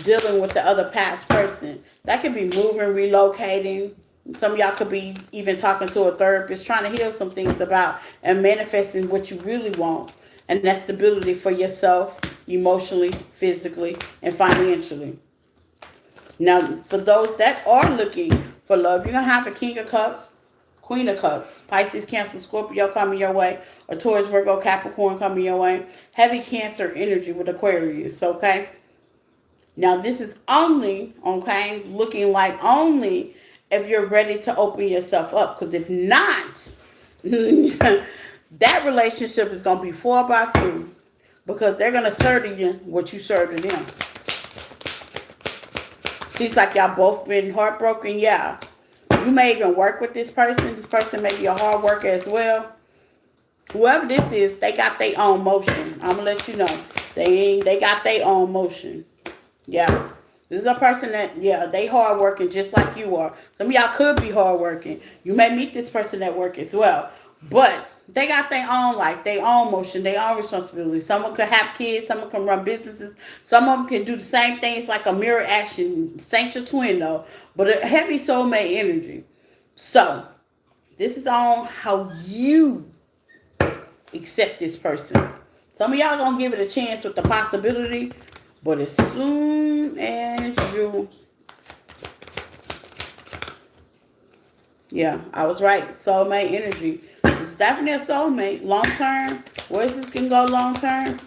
dealing with the other past person. That could be moving, relocating. Some of y'all could be even talking to a therapist, trying to heal some things about and manifesting what you really want. And that's stability for yourself, emotionally, physically, and financially. Now, for those that are looking for love, you're going to have a King of Cups, Queen of Cups, Pisces, Cancer, Scorpio coming your way, or Taurus, Virgo, Capricorn coming your way. Heavy Cancer energy with Aquarius, okay? Now, this is only, okay, looking like only if you're ready to open yourself up. Because if not, that relationship is going to be 4x3. Because they're going to serve to you what you serve to them. Seems like y'all both been heartbroken, yeah. You may even work with this person. This person may be a hard worker as well. Whoever this is, they got their own motion. I'm going to let you know. They got their own motion. Yeah. This is a person that, yeah, they hard working just like you are. Some of y'all could be hard working. You may meet this person at work as well. But they got their own life, their own motion, their own responsibility. Someone could have kids. Someone can run businesses. Some of them can do the same things like a mirror action. Saint your twin, though. But a heavy soulmate energy. So, this is on how you accept this person. Some of y'all going to give it a chance with the possibility. But as soon as you... Yeah, I was right. Soulmate energy. It's definitely a soulmate. Long term. Where is this going to go long term?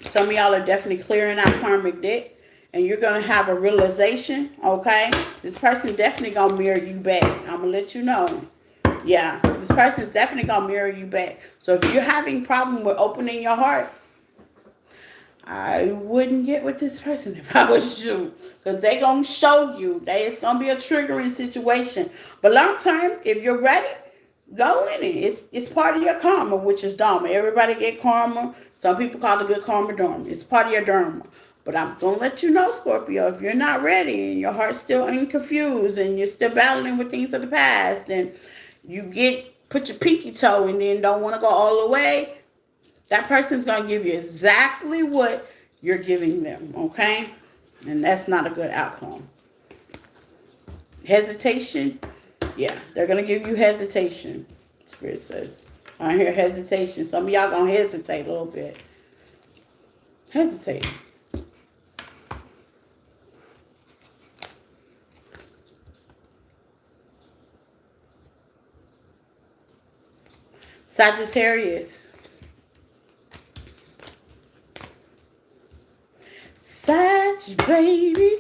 Some of y'all are definitely clearing out karmic debt. And you're going to have a realization, okay? This person definitely going to mirror you back. I'm going to let you know. Yeah, this person is definitely going to mirror you back. So if you're having a problem with opening your heart, I wouldn't get with this person if I was you. Because they're going to show you that it's going to be a triggering situation. But long term, if you're ready, go in it. It's part of your karma, which is dharma. Everybody get karma. Some people call it good karma dharma. It's part of your dharma. But I'm going to let you know, Scorpio, if you're not ready and your heart's still confused and you're still battling with things of the past and you put your pinky toe and then don't want to go all the way, that person's going to give you exactly what you're giving them, okay? And that's not a good outcome. Hesitation, yeah, they're going to give you hesitation, Spirit says. I hear hesitation. Some of y'all going to hesitate a little bit. Hesitate. Sagittarius. Sag, baby.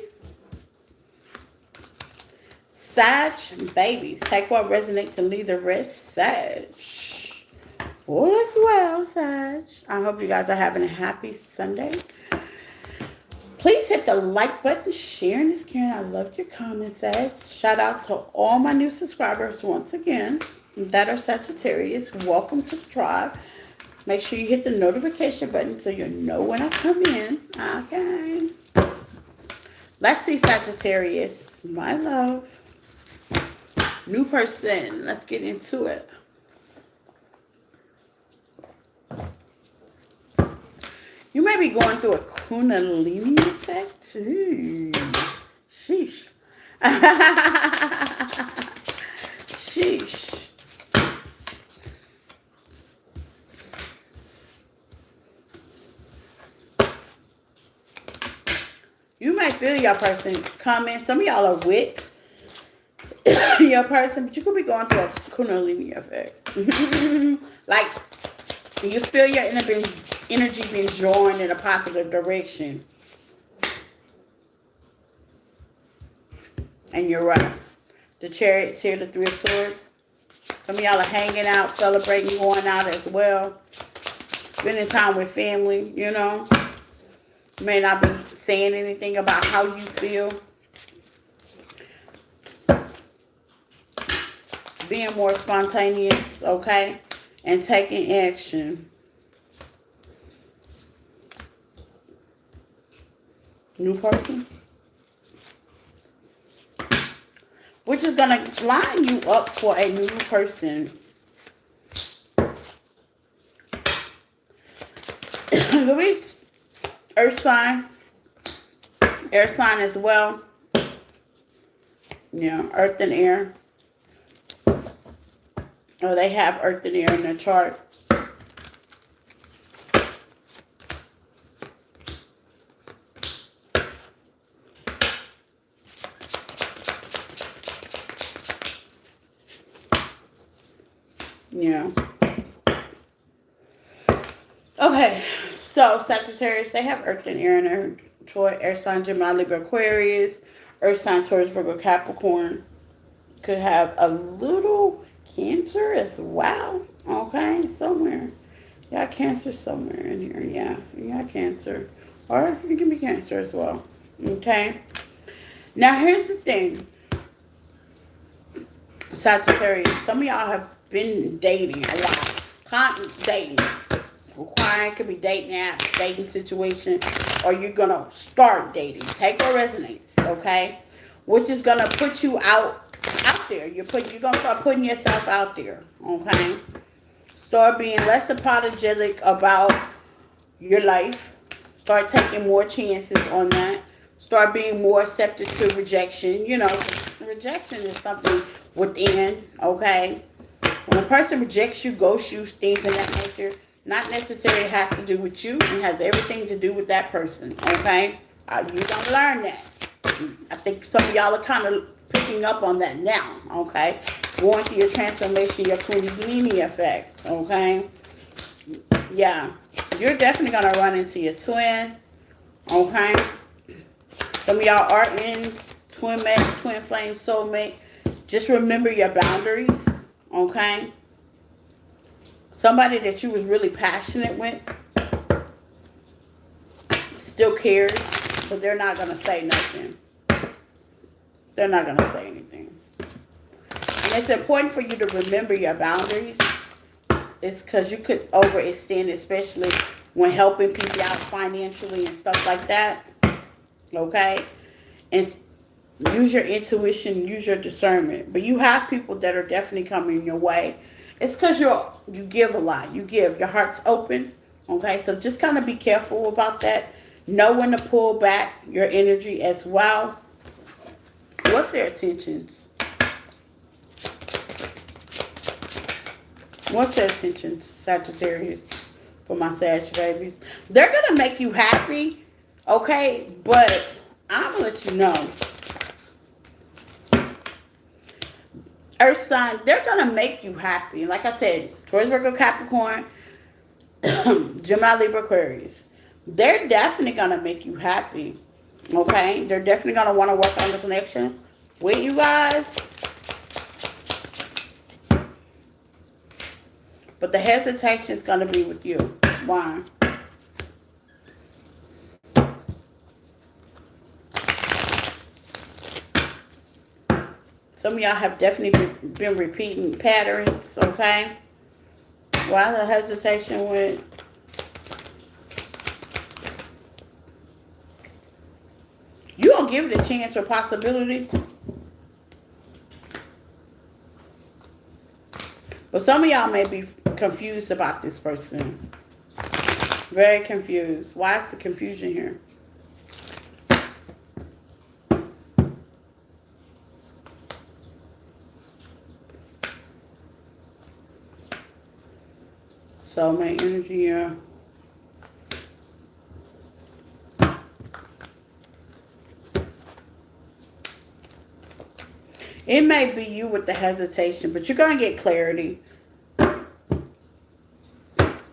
Sag, babies. Take what resonates and leave the rest. Sag. All is well, Sag. I hope you guys are having a happy Sunday. Please hit the like button, share, and caring. I love your comments, Sag. Shout out to all my new subscribers once again that are Sagittarius. Welcome to the tribe. Make sure you hit the notification button so you know when I come in. Okay. Let's see, Sagittarius. My love. New person. Let's get into it. You may be going through a Kundalini effect. Ooh. Sheesh. Sheesh. You may feel your person coming. Some of y'all are with your person, but you could be going through a Kundalini effect. Like, you feel your energy being drawn in a positive direction. And you're right. The Chariot's here, the Three of Swords. Some of y'all are hanging out, celebrating, going out as well. Spending time with family, you know. You may not be saying anything about how you feel. Being more spontaneous, okay? And taking action. New person. Which is going to line you up for a new person. Luis, earth sign. Air sign as well. Yeah, earth and air. Oh, they have earth and air in their chart. Yeah. Okay, so Sagittarius, they have earth and air in their chart. Air sign, Gemini, Libra, Aquarius. Earth sign, Taurus, Virgo, Capricorn. Could have a little Cancer as well. Okay, somewhere. You got Cancer somewhere in here. Yeah, you got Cancer. Or it can be Cancer as well. Okay. Now, here's the thing. Sagittarius, some of y'all have been dating a lot. Constant dating. Requiring could be dating app, dating situation, or you're going to start dating. Take what resonates, okay? Which is going to put you out there. You're going to start putting yourself out there, okay? Start being less apologetic about your life. Start taking more chances on that. Start being more receptive to rejection. You know, rejection is something within, okay? When a person rejects you, ghosts you, things of that nature, not necessarily has to do with you. It has everything to do with that person, okay? You don't learn that. I think some of y'all are kind of picking up on that now, okay? Going through your transformation, your Kundalini effect, okay? Yeah. You're definitely going to run into your twin, okay? Some of y'all are in twin mate, twin flame, soulmate. Just remember your boundaries, okay? Somebody that you was really passionate with still cares, but they're not going to say nothing. They're not going to say anything. And it's important for you to remember your boundaries. It's because you could overextend, especially when helping people out financially and stuff like that. Okay? And use your intuition, use your discernment. But you have people that are definitely coming your way. It's because you give a lot. You give. Your heart's open. Okay? So just kind of be careful about that. Know when to pull back your energy as well. What's their intentions? What's their intentions, Sagittarius, for my Sag babies? They're going to make you happy, okay? But I'm going to let you know. Earth sign, they're going to make you happy. Like I said, Taurus, Virgo, Capricorn, Gemini, Libra, Aquarius. They're definitely going to make you happy, okay? They're definitely going to want to work on the connection with you guys. But the hesitation is going to be with you. Why? Some of y'all have definitely been repeating patterns, okay? Why the hesitation with... You don't give it a chance for possibility. But some of y'all may be confused about this person. Very confused. Why is the confusion here? Soulmate energy, yeah. It may be you with the hesitation, but you're going to get clarity.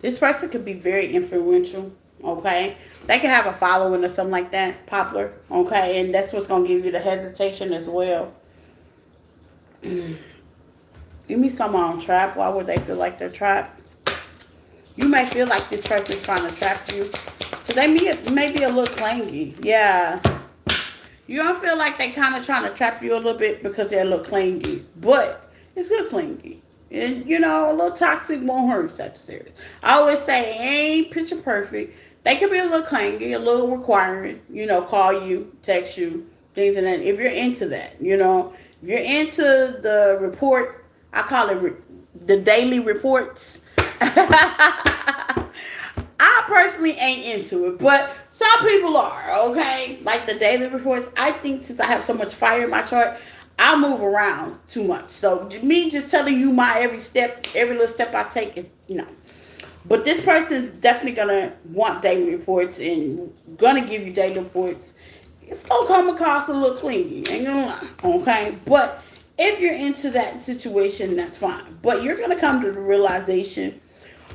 This person could be very influential, okay? They could have a following or something like that, popular, okay? And that's what's going to give you the hesitation as well. Give me someone on trap. Why would they feel like they're trapped? You may feel like this person is trying to trap you. Because they may be a little clingy. Yeah. You don't feel like they kind of trying to trap you a little bit because they're a little clingy. But it's good clingy. And, you know, a little toxic won't hurt Sagittarius. I always say, it ain't picture perfect. They can be a little clingy, a little requiring, you know, call you, text you, things and that. If you're into that, you know. If you're into the report, I call it the daily reports. I personally ain't into it, but some people are, okay? Like the daily reports. I think since I have so much fire in my chart, I move around too much. So me just telling you my every little step I take is, you know. But this person is definitely going to want daily reports and going to give you daily reports. It's going to come across a little clingy, ain't gonna lie, okay? But if you're into that situation, that's fine. But you're going to come to the realization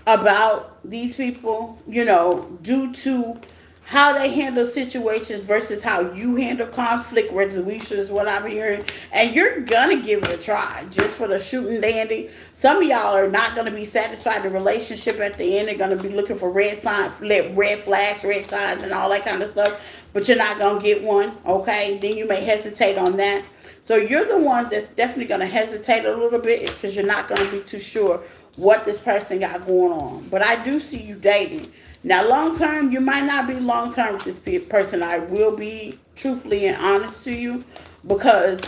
about these people, you know, due to how they handle situations versus how you handle conflict resolution is what I'm hearing. And you're going to give it a try just for the shooting dandy. Some of y'all are not going to be satisfied in the relationship at the end. They're going to be looking for red flags, red signs, and all that kind of stuff. But you're not going to get one, okay? Then you may hesitate on that. So you're the one that's definitely going to hesitate a little bit because you're not going to be too sure what this person got going on. But I do see you dating. Now, long term, you might not be long term with this person. I will be truthfully and honest to you because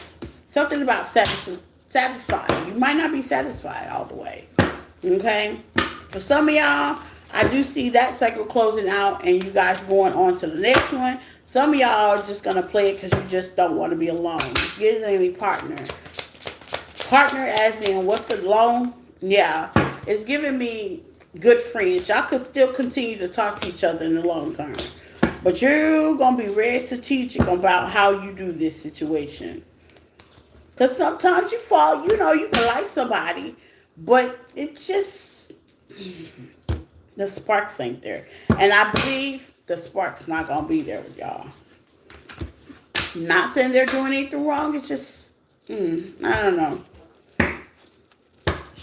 something about satisfied. You might not be satisfied all the way. Okay? For some of y'all, I do see that cycle closing out and you guys going on to the next one. Some of y'all are just going to play it because you just don't want to be alone. Get any partner. Partner as in, what's the loan? Yeah, it's giving me good friends. Y'all could still continue to talk to each other in the long term. But you're going to be very strategic about how you do this situation. Because sometimes you fall, you know, you can like somebody, but it just, the sparks ain't there. And I believe the spark's not going to be there with y'all. Not saying they're doing anything wrong. It's just, I don't know.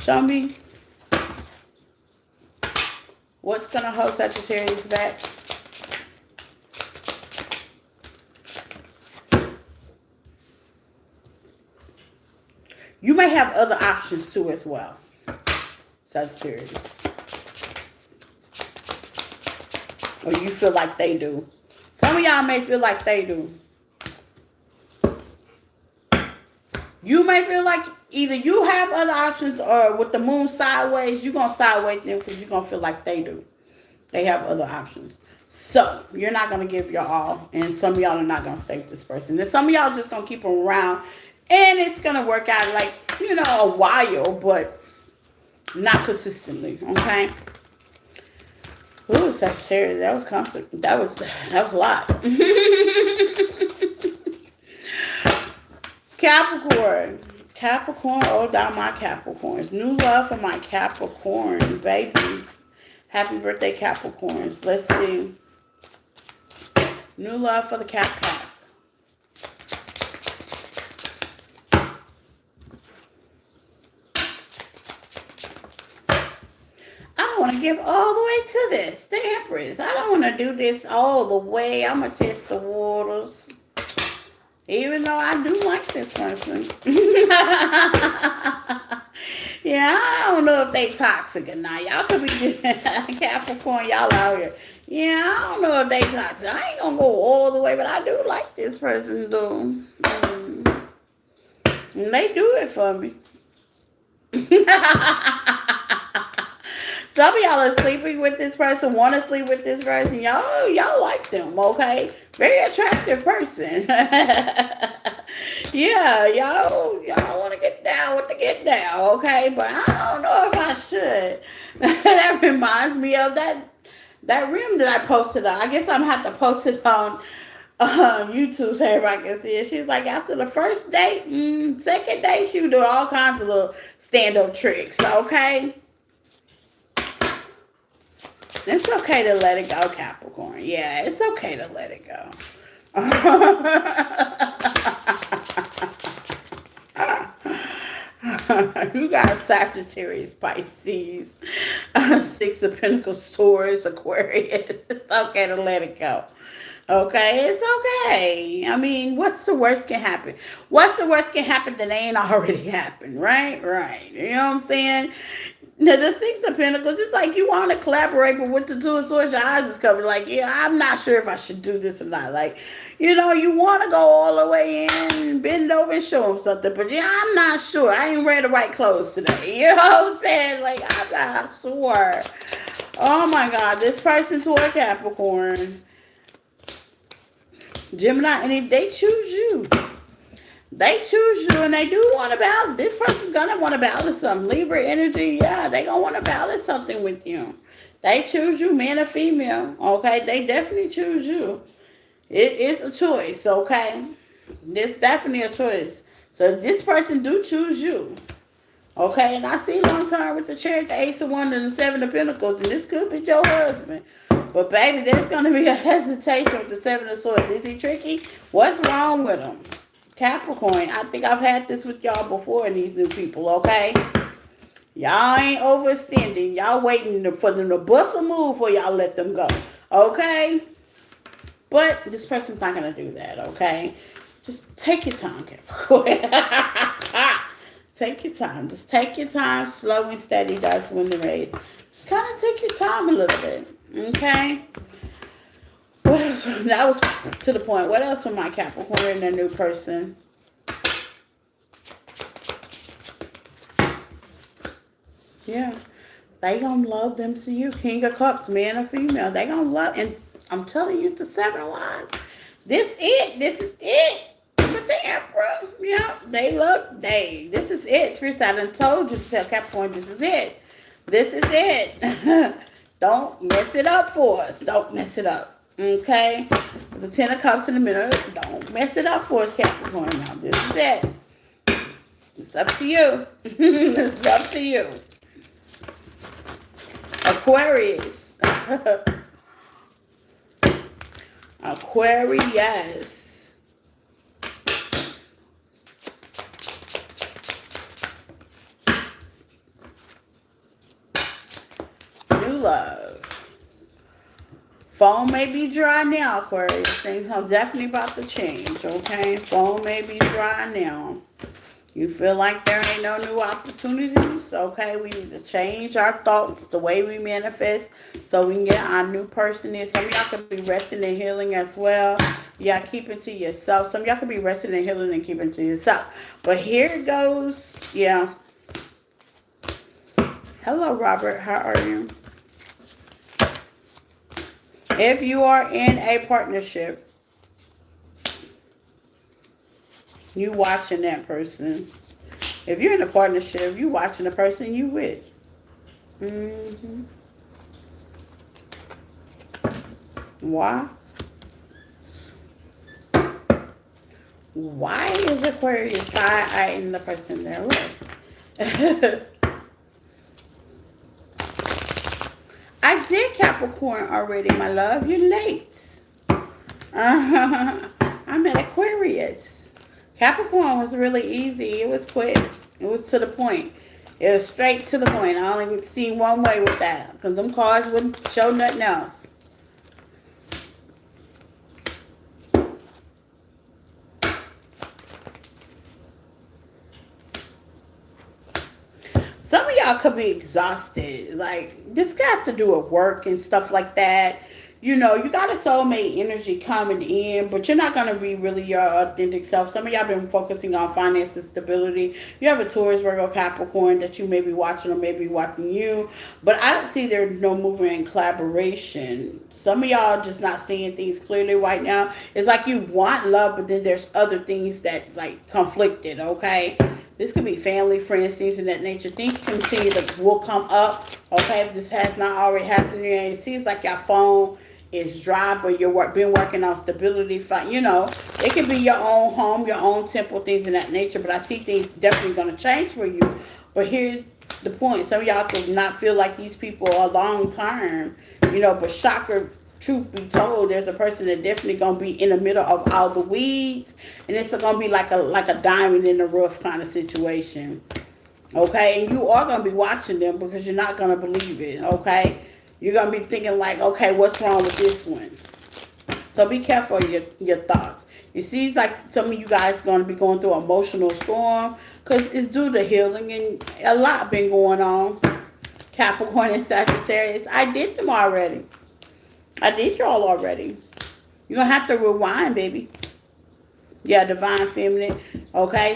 Show me what's going to hold Sagittarius back. You may have other options too as well, Sagittarius. Or you feel like they do. Some of y'all may feel like they do. You may feel like either you have other options or with the moon sideways, you're going to sideways them because you're going to feel like they do. They have other options. So, you're not going to give your all. And some of y'all are not going to stay with this person. And some of y'all just going to keep them around. And it's going to work out like, you know, a while, but not consistently. Okay? Ooh, Sagittarius, that was constant. That was a lot. Capricorn, oh, down my Capricorns. New love for my Capricorn babies. Happy birthday, Capricorns. Let's see. New love for the Cap. I don't want to give all the way to this. The Empress. I don't want to do this all the way. I'm going to test the waters. Even though I do like this person. Yeah, I don't know if they toxic or not. Y'all could be Capricorn, y'all out here. Yeah, I don't know if they toxic. I ain't gonna go all the way, but I do like this person though. And they do it for me. Some of y'all are sleeping with this person, want to sleep with this person. Y'all like them, okay? Very attractive person. Yeah, y'all want to get down with the get down, okay? But I don't know if I should. That reminds me of that rim that I posted on. I guess I'm gonna have to post it on YouTube so everybody can see it. She's like, after the first date, second date, she would do all kinds of little stand up tricks, okay? It's okay to let it go, Capricorn. Yeah, it's okay to let it go. You got Sagittarius, Pisces, Six of Pentacles, Taurus, Aquarius. It's okay to let it go. Okay, it's okay. I mean, what's the worst can happen? What's the worst can happen that ain't already happened, right? Right. You know what I'm saying? Now, the Six of Pentacles, just like you want to collaborate, but with the Two of Swords, your eyes is covered. Like, yeah, I'm not sure if I should do this or not. Like, you know, you want to go all the way in, bend over and show them something. But, yeah, I'm not sure. I ain't wearing the right clothes today. You know what I'm saying? Like, I'm not sure. Oh, my God. This person toward Capricorn, Gemini, and if they choose you. They choose you and they do want to balance. This person's going to want to balance something. Libra energy, yeah, they going to want to balance something with you. They choose you, man or female, okay? They definitely choose you. It is a choice, okay? It's definitely a choice. So this person do choose you, okay? And I see long term with the Chariot, the Ace of Wands, and the Seven of Pentacles, and this could be your husband. But baby, there's going to be a hesitation with the Seven of Swords. Is he tricky? What's wrong with him? Capricorn, I think I've had this with y'all before and these new people, okay? Y'all ain't overextending. Y'all waiting for them to bust a move before y'all let them go, okay? But this person's not going to do that, okay? Just take your time, Capricorn. Take your time. Just take your time. Slow and steady does win the race. Just kind of take your time a little bit, okay? What else? That was to the point. What else from my Capricorn and their new person? Yeah. They gonna love them to you. King of Cups, man or female. They gonna love. And I'm telling you, the Seven of Wands. This is it. With the Emperor. Yeah. They love. This is it. Spirit side, I done told you to tell Capricorn, this is it. This is it. Don't mess it up for us. Don't mess it up. Okay, the Ten of Cups in the middle. Don't mess it up for us, Capricorn. Now, this is it. It's up to you. It's up to you. Aquarius. Aquarius. New love. Phone may be dry now, Aquarius. Things are definitely about to change, okay? Phone may be dry now. You feel like there ain't no new opportunities, okay? We need to change our thoughts, the way we manifest, so we can get our new person in. Some of y'all could be resting and healing as well. Yeah, keep it to yourself. Some of y'all could be resting and healing and keeping it to yourself. But here it goes. Yeah. Hello, Robert. How are you? If you are in a partnership, you watching that person. If you're in a partnership, you watching the person you with. Why? Why is Aquarius side-eyeing the person they're with? I did Capricorn already, my love. You're late. I'm at Aquarius. Capricorn was really easy. It was quick. It was to the point. It was straight to the point. I only seen one way with that. Because them cards wouldn't show nothing else. Some of y'all could be exhausted. Like, this got to do with work and stuff like that. you know, you got a soulmate energy coming in, but you're not going to be really your authentic self. Some of y'all been focusing on finances, stability. You have a Taurus, Virgo, Capricorn that you may be watching or maybe watching you, but I don't see there no movement in collaboration. Some of y'all just not seeing things clearly right now. It's like you want love, but then there's other things that like conflicted, okay? This could be family, friends, things of that nature. Things continue to will come up. Okay, if this has not already happened, and it seems like your phone is dry, but you're been working on stability. You know, it could be your own home, your own temple, things of that nature. But I see things definitely going to change for you. But here's the point: some of y'all could not feel like these people are long term. You know, but shocker. Truth be told, there's a person that definitely gonna be in the middle of all the weeds, and it's gonna be like a diamond in the rough kind of situation. Okay, and you are gonna be watching them because you're not gonna believe it. Okay, you're gonna be thinking like, okay, what's wrong with this one? So be careful of your thoughts. It seems like some of you guys are gonna be going through an emotional storm because it's due to healing, and a lot been going on. Capricorn and Sagittarius, I did them already. I did y'all already. You're going to have to rewind, baby. Yeah, divine feminine. Okay,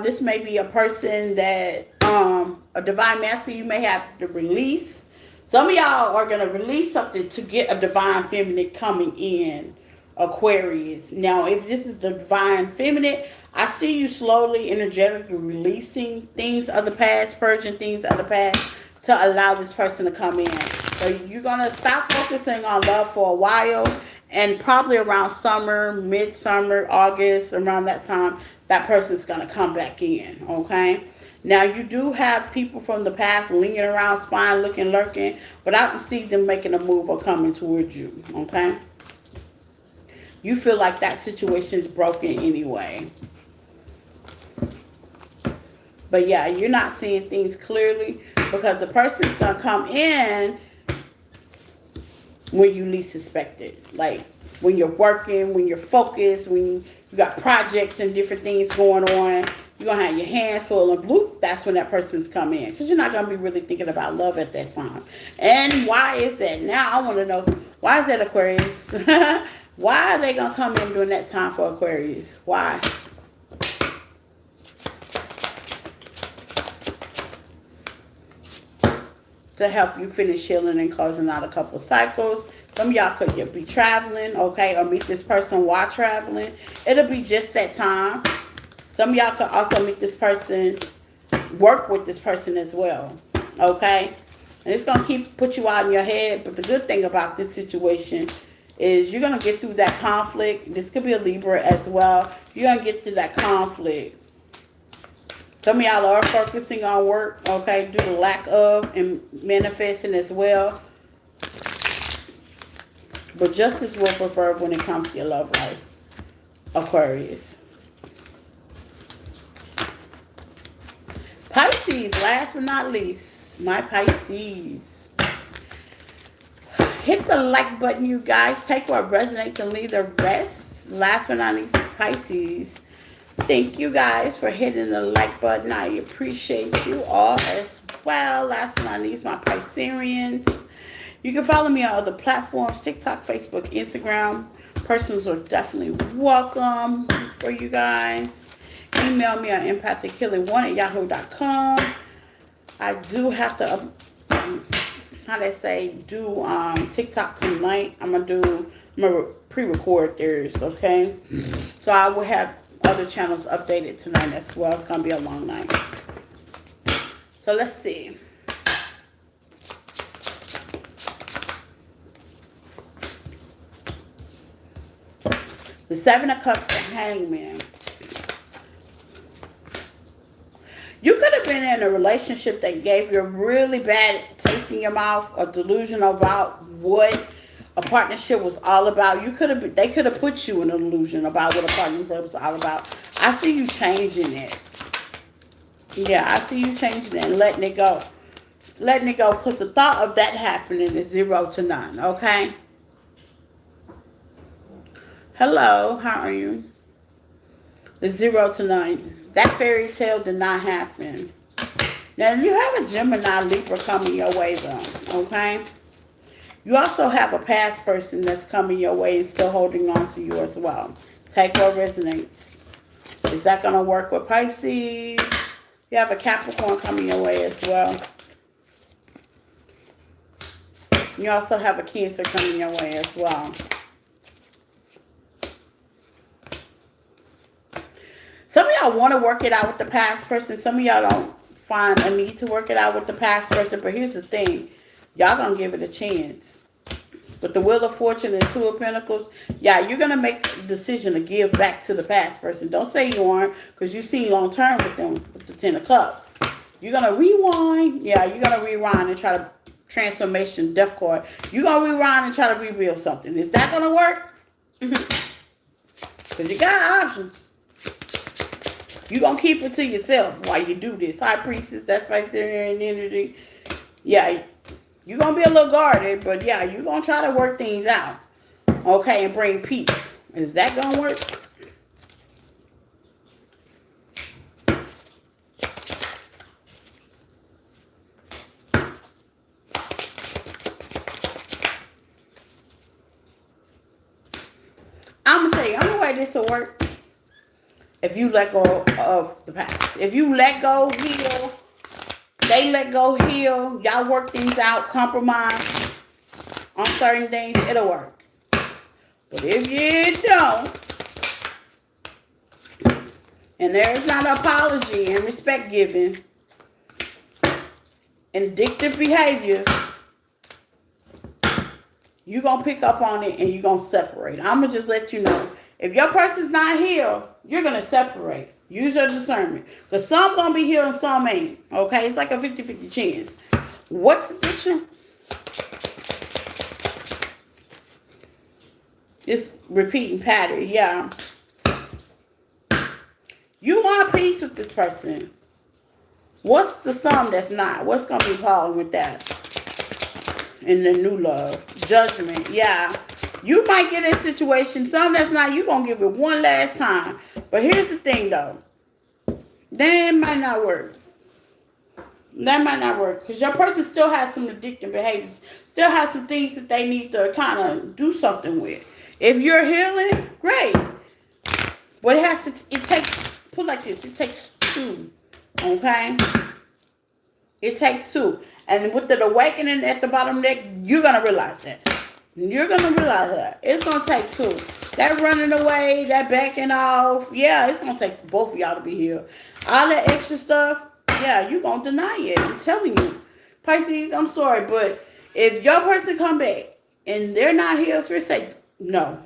this may be a person that, a divine master you may have to release. Some of y'all are going to release something to get a divine feminine coming in, Aquarius. Now, if this is the divine feminine, I see you slowly, energetically releasing things of the past, purging things of the past to allow this person to come in. So you're going to stop focusing on love for a while, and probably around summer, midsummer, August, around that time, that person's going to come back in, okay? Now, you do have people from the past lingering around, spying, looking, lurking, but I don't see them making a move or coming towards you, okay? You feel like that situation is broken anyway. But yeah, you're not seeing things clearly because the person's going to come in when you least suspect it. Like when you're working, when you're focused, when you got projects and different things going on, you're going to have your hands full and bloop, that's when that person's come in. Because you're not going to be really thinking about love at that time. And why is that? Now I want to know, why is that, Aquarius? Why are they going to come in during that time for Aquarius? Why? To help you finish healing and closing out a couple cycles. Some of y'all could be traveling, okay, or meet this person while traveling. It'll be just that time. Some of y'all could also meet this person, work with this person as well, okay? And it's going to put you out in your head, but the good thing about this situation is you're going to get through that conflict. This could be a Libra as well. You're going to get through that conflict. Some of y'all are focusing on work, okay, due to lack of and manifesting as well. But justice will prefer when it comes to your love life, Aquarius. Pisces, last but not least, my Pisces. Hit the like button, you guys. Take what resonates and leave the rest. Last but not least, Pisces. Thank you guys for hitting the like button. I appreciate you all as well. Last but not least, my Pisceans. You can follow me on other platforms, TikTok, Facebook, Instagram. Personals are definitely welcome for you guys. Email me on empathichealing1@yahoo.com. I do have to, do TikTok tonight. I'm going to pre-record theirs, okay? So I will have other channels updated tonight as well. It's going to be a long night. So let's see. The Seven of Cups, the Hangman. You could have been in a relationship that gave you a really bad taste in your mouth, a delusion about what a partnership was all about. They could have put you in an illusion about what a partnership was all about. I see you changing it. Yeah, I see you changing it and letting it go. Letting it go, because the thought of that happening is 0 to none, okay? Hello, how are you? It's 0 to 9. That fairy tale did not happen. Now, you have a Gemini Libra coming your way, though, okay? You also have a past person that's coming your way and still holding on to you as well. Take what resonates. Is that going to work with Pisces? You have a Capricorn coming your way as well. You also have a Cancer coming your way as well. Some of y'all want to work it out with the past person. Some of y'all don't find a need to work it out with the past person. But here's the thing. Y'all going to give it a chance. With the Wheel of Fortune and Two of Pentacles, yeah, you're going to make a decision to give back to the past person. Don't say you aren't, because you've seen long term with them, with the Ten of Cups. You're going to rewind. Yeah, you're going to rewind and try to transformation, death card. You're going to rewind and try to reveal something. Is that going to work? Because you got options. You're going to keep it to yourself while you do this. High Priestess, that's right there in energy. Yeah, you're going to be a little guarded, but yeah, you're going to try to work things out. Okay, and bring peace. Is that going to work? I'm going to tell you, the only way this will work, if you let go of the past. If you let go, heal. They let go, heal. Y'all work things out, compromise on certain things, it'll work. But if you don't, and there's not an apology and respect given, and addictive behaviors, you're going to pick up on it and you're going to separate. I'm going to just let you know. If your person's not healed, you're going to separate. Use your discernment. Because some going to be healed and some ain't. Okay? It's like a 50-50 chance. What's addiction? It's repeating pattern. Yeah. You want peace with this person. What's the sum that's not? What's going to be problem with that? In the new love. Judgment. Yeah. You might get in a situation, some that's not, you're going to give it one last time. But here's the thing, though. That might not work. That might not work. Because your person still has some addictive behaviors. Still has some things that they need to kind of do something with. If you're healing, great. But it takes, put it like this, it takes two. Okay? It takes two. And with the awakening at the bottom deck, you're going to realize that. You're going to realize that. It's going to take two. That running away, that backing off, yeah, it's going to take both of y'all to be here. All that extra stuff, yeah, you're going to deny it. I'm telling you. Pisces, I'm sorry, but if your person come back and they're not here, for say, no,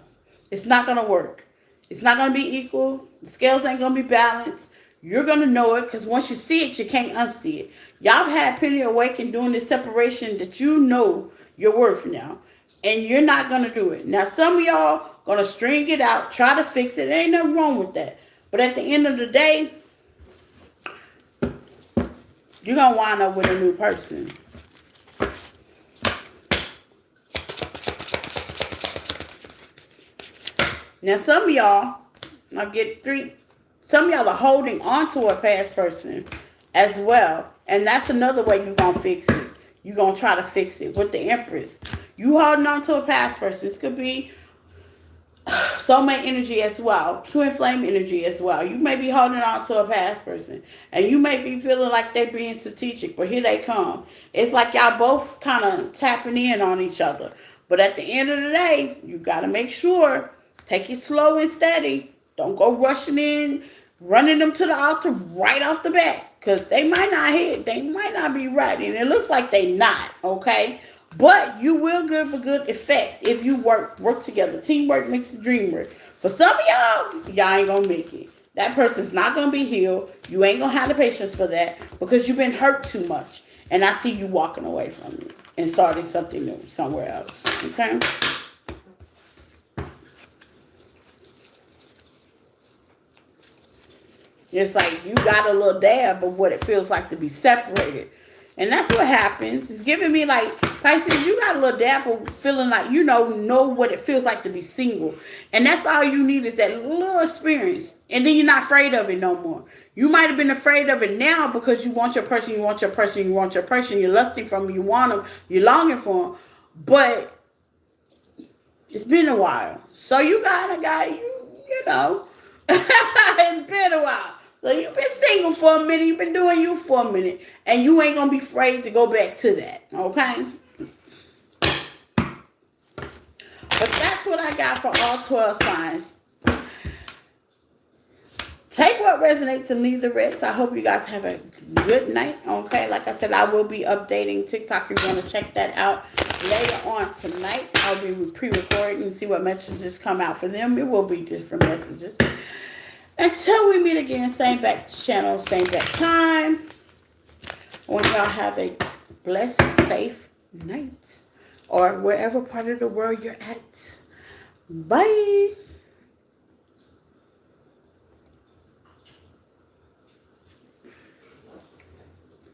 it's not going to work. It's not going to be equal. The scales ain't going to be balanced. You're going to know it because once you see it, you can't unsee it. Y'all have had plenty of awakening doing this separation that you know your worth now. And you're not going to do it. Now, some of y'all going to string it out, try to fix it. There ain't nothing wrong with that. But at the end of the day, you're going to wind up with a new person. Now, some of y'all, I'll get three. Some of y'all are holding on to a past person as well. And that's another way you're going to fix it. You're going to try to fix it with the Empress. You holding on to a past person. This could be soulmate energy as well. Twin flame energy as well. You may be holding on to a past person. And you may be feeling like they're being strategic. But here they come. It's like y'all both kind of tapping in on each other. But at the end of the day, you got to make sure. Take it slow and steady. Don't go rushing in, running them to the altar right off the bat. Because they might not hit. They might not be right. And it looks like they not. Okay? But you will give a good effect if you work together. Teamwork makes the dream work. For some of y'all ain't going to make it. That person's not going to be healed. You ain't going to have the patience for that because you've been hurt too much. And I see you walking away from it and starting something new somewhere else. Okay? It's like you got a little dab of what it feels like to be separated. And that's what happens. It's giving me like, Pisces, you got a little dab of feeling like you know what it feels like to be single. And that's all you need is that little experience. And then you're not afraid of it no more. You might have been afraid of it now because you want your person, you want your person, you want your person. You're lusting for them, you want them, you're longing for them. But it's been a while. So you you know, it's been a while. So you've been single for a minute. You've been doing you for a minute. And you ain't going to be afraid to go back to that. Okay? But that's what I got for all 12 signs. Take what resonates and leave the rest. I hope you guys have a good night. Okay, like I said, I will be updating TikTok. You're going to check that out later on tonight. I'll be pre-recording and see what messages come out for them. It will be different messages. Until we meet again, same back channel, same back time. I want y'all have a blessed, safe night. Or wherever part of the world you're at. Bye.